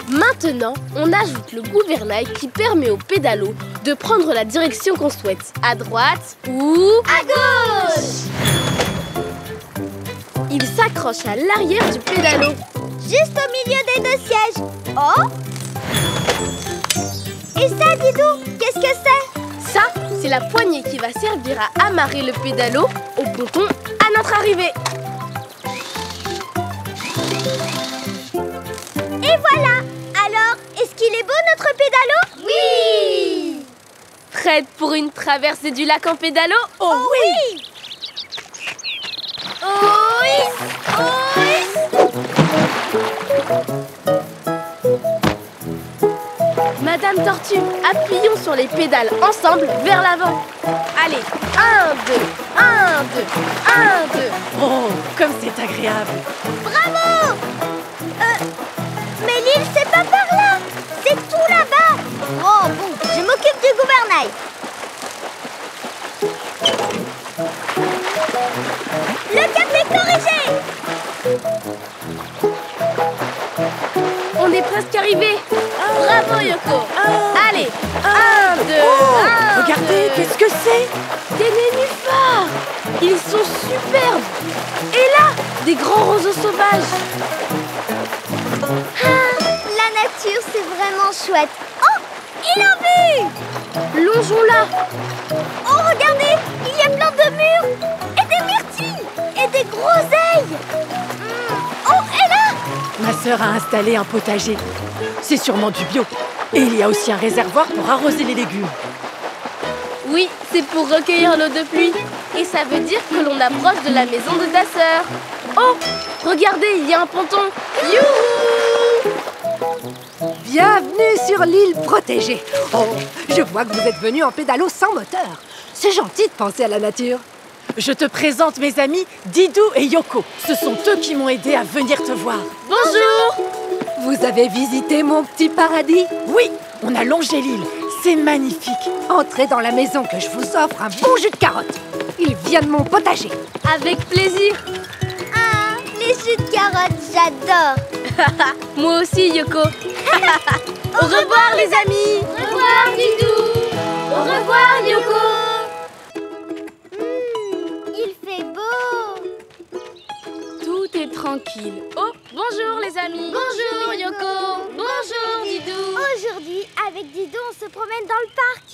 Maintenant, on ajoute le gouvernail qui permet au pédalo de prendre la direction qu'on souhaite. À droite ou À gauche. il s'accroche à l'arrière du pédalo. Juste au milieu des deux sièges. Oh! Et ça, Didou, qu'est-ce que c'est? Ça, c'est la poignée qui va servir à amarrer le pédalo au ponton à notre arrivée. Et voilà. Alors, est-ce qu'il est beau notre pédalo? Oui. Prête pour une traversée du lac en pédalo? Oh oui! Oui. Oui. Madame Tortue, appuyons sur les pédales ensemble vers l'avant. Allez, 1, 2, 1, 2, 1, 2. Oh, comme c'est agréable. Bravo. Mais l'île, c'est pas par là. C'est tout là-bas. Oh bon, je m'occupe du gouvernail. Le cap est corrigé. On est presque arrivé. Bravo Yoko. Allez, 1, 2, Oh, 1, regardez, 2. qu'est-ce que c'est? Des nénuphars. Ils sont superbes. Et là, des grands roseaux sauvages. Ah, la nature, c'est vraiment chouette. Oh, il a vu. Longeons-la. Oh, regardez, il y a plein de murs et des myrtilles et des groseilles. Oh, et là, Ma sœur a installé un potager. C'est sûrement du bio. Et il y a aussi un réservoir pour arroser les légumes. Oui, c'est pour recueillir l'eau de pluie. Et ça veut dire que l'on approche de la maison de ta sœur. Oh, regardez, il y a un ponton. Youhou! Bienvenue sur l'île protégée. Oh, je vois que vous êtes venus en pédalo sans moteur. C'est gentil de penser à la nature. Je te présente mes amis Didou et Yoko. Ce sont eux qui m'ont aidé à venir te voir. Bonjour! Vous avez visité mon petit paradis? Oui, on a longé l'île. C'est magnifique. Entrez dans la maison que je vous offre un bon jus de carotte. Il vient de mon potager. Avec plaisir. ah, les jus de carottes, j'adore. Moi aussi, Yoko. Au revoir, les amis. Au revoir, Didou. Au revoir, Yoko. Il fait beau. Tout est tranquille. Oh, bonjour, les amis. Bonjour, Yoko. Bonjour, Didou. Aujourd'hui, avec Didou, on se promène dans le parc.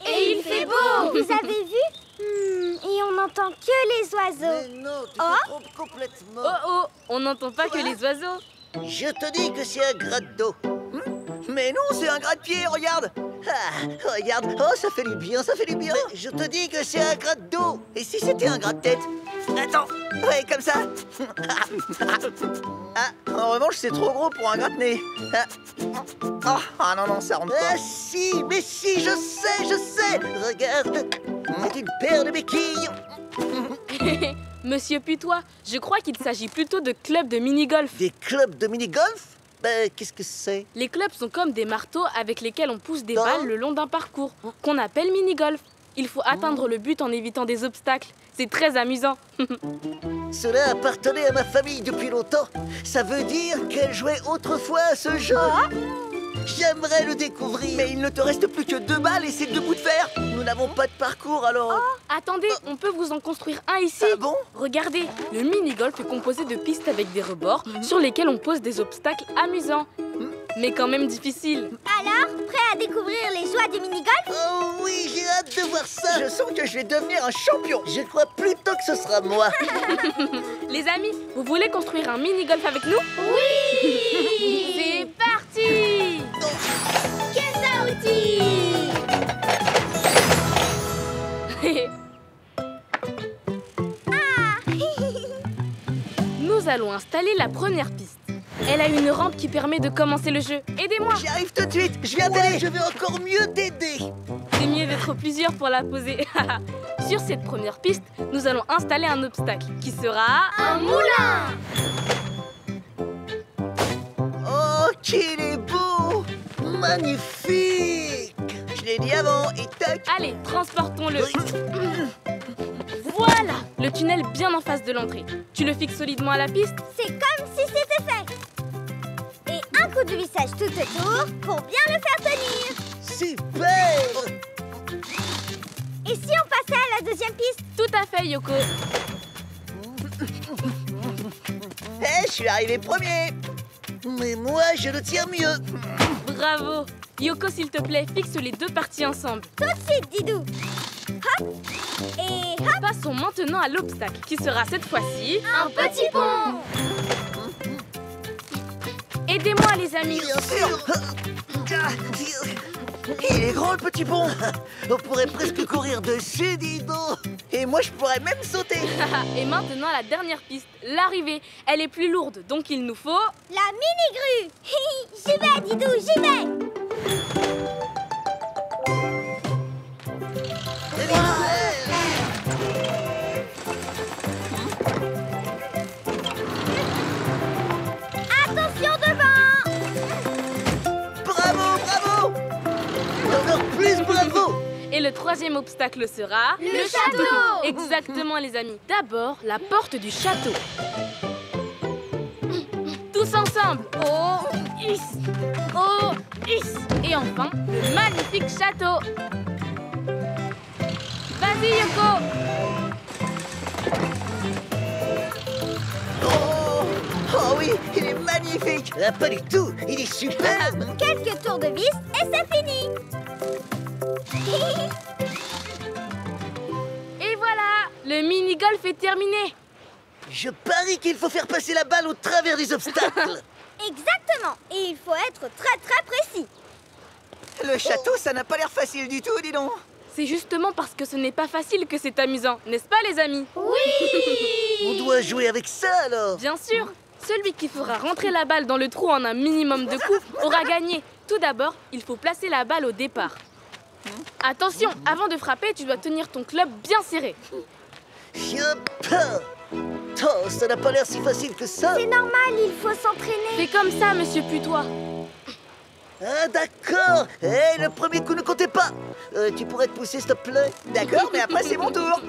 Et il fait beau. Vous avez vu? Et on n'entend que les oiseaux. Mais non, tu Oh. te trompes complètement. Oh, oh, on n'entend pas que les oiseaux. Je te dis que c'est un gratte d'eau. Mais non, c'est un gratte-pied, regarde. Ah, regarde, oh, ça fait du bien, ça fait du bien. Je te dis que c'est un gratte d'eau. Et si c'était un gratte-tête? Attends, ouais, comme ça. Ah, en revanche, c'est trop gros pour un gratte-nez. Ah non, non, ça rentre pas. Ah si, mais si, je sais. Regarde, c'est une paire de béquilles. Monsieur Putois, je crois qu'il s'agit plutôt de clubs de mini-golf. Des clubs de mini-golf? Qu'est-ce que c'est? Les clubs sont comme des marteaux avec lesquels on pousse des Non. balles le long d'un parcours, qu'on appelle mini-golf. Il faut atteindre le but en évitant des obstacles. C'est très amusant. Cela appartenait à ma famille depuis longtemps. Ça veut dire qu'elle jouait autrefois à ce jeu. J'aimerais le découvrir. Mais il ne te reste plus que 2 balles et c'est 2 bouts de fer. Nous n'avons pas de parcours alors. Attendez, on peut vous en construire un ici. Ah bon? Regardez, le mini-golf est composé de pistes avec des rebords sur lesquels on pose des obstacles amusants. mais quand même difficile. Alors, prêt à découvrir les joies du mini-golf? Oh oui, j'ai hâte de voir ça. Je sens que je vais devenir un champion. Je crois plutôt que ce sera moi. Les amis, vous voulez construire un mini-golf avec nous? Oui! C'est parti! Caisse à outils! Nous allons installer la première piste. Elle a une rampe qui permet de commencer le jeu. Aidez-moi! J'y arrive tout de suite. Je viens d'aider. Je vais encore mieux t'aider. C'est mieux d'être plusieurs pour la poser. Sur cette première piste, nous allons installer un obstacle qui sera... Un moulin! Oh, qu'il est beau. Magnifique. Je l'ai dit avant et tac. Allez, transportons-le. Voilà, le tunnel bien en face de l'entrée. Tu le fixes solidement à la piste? C'est comme si c'était fait. Et un coup de vissage tout autour pour bien le faire tenir. Super. Et si on passait à la deuxième piste? Tout à fait, Yoko. Je suis arrivé premier. Mais moi, je le tiens mieux. Bravo. Yoko, s'il te plaît, fixe les deux parties ensemble. Tout de suite, Didou. Hop et hop. Passons maintenant à l'obstacle, qui sera cette fois-ci... Un petit pont. Aidez-moi, les amis. Bien sûr. Il est grand, le petit pont. On pourrait presque courir dessus, dis donc. Et moi, je pourrais même sauter. Et maintenant, la dernière piste, l'arrivée. Elle est plus lourde, donc il nous faut... La mini-grue. J'y vais, Didou, j'y vais. Attention devant. Bravo, bravo. Encore plus bravo. Et le troisième obstacle sera... Le château. Exactement, les amis. D'abord, la porte du château. Tous ensemble. Oh, is. Oh, is. Et enfin, le magnifique château. Vas-y, Yoko. Oh oui, il est magnifique. Pas du tout, il est superbe. Quelques tours de vis et c'est fini. Et voilà, le mini-golf est terminé. Je parie qu'il faut faire passer la balle au travers des obstacles. Exactement. Et il faut être très très précis. Le château, ça n'a pas l'air facile du tout, dis donc. C'est justement parce que ce n'est pas facile que c'est amusant, n'est-ce pas, les amis? Oui. On doit jouer avec ça, alors. Bien sûr. Celui qui fera rentrer la balle dans le trou en un minimum de coups aura gagné. Tout d'abord, il faut placer la balle au départ. Attention, avant de frapper, tu dois tenir ton club bien serré. Oh, ça n'a pas l'air si facile que ça. C'est normal, il faut s'entraîner. Fais comme ça, monsieur Putois. Ah, d'accord. Hé, le premier coup ne comptait pas. Tu pourrais te pousser, s'il te plaît? D'accord, mais après, c'est mon tour.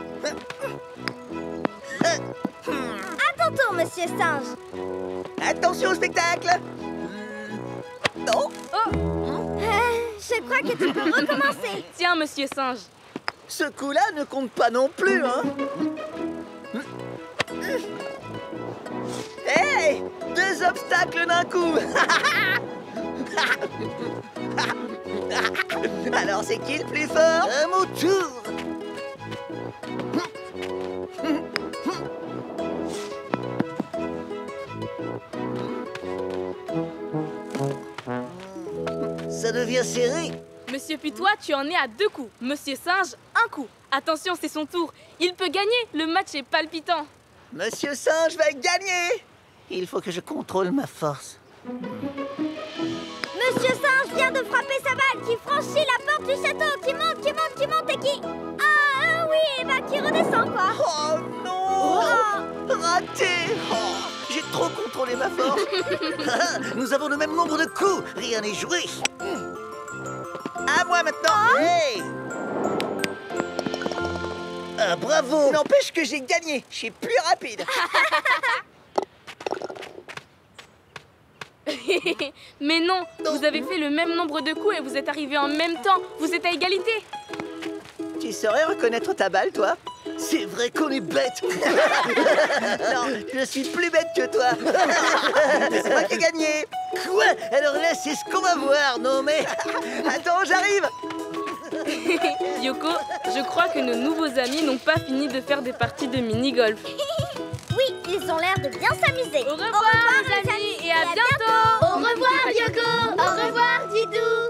À ton tour, monsieur singe. Attention au spectacle. Non. Je crois que tu peux recommencer. Tiens, monsieur singe. Ce coup-là ne compte pas non plus, hein. Hé, deux obstacles d'un coup. Alors, c'est qui le plus fort? À mon tour. Ça devient serré. Monsieur Putois, tu en es à 2 coups. Monsieur Singe, 1 coup. Attention, c'est son tour. Il peut gagner. Le match est palpitant. Monsieur Singe va gagner. Il faut que je contrôle ma force. Monsieur singe vient de frapper sa balle qui franchit la porte du château, qui monte et qui... Ah oui, et bah qui redescend, quoi. Oh non. Raté. Oh, j'ai trop contrôlé ma force. Nous avons le même nombre de coups. Rien n'est joué. À moi maintenant. Hey. Ah, bravo. N'empêche que j'ai gagné. Je suis plus rapide. Mais non, vous avez fait le même nombre de coups et vous êtes arrivés en même temps. Vous êtes à égalité. Tu saurais reconnaître ta balle, toi? C'est vrai qu'on est bête. Non, je suis plus bête que toi. C'est moi qui ai gagné. Quoi? Alors là, c'est ce qu'on va voir, non mais... Attends, j'arrive. Yoko, je crois que nos nouveaux amis n'ont pas fini de faire des parties de mini-golf. Oui, ils ont l'air de bien s'amuser. Au revoir, les amis, et à bientôt. Au revoir, Yoko. Au revoir, Didou.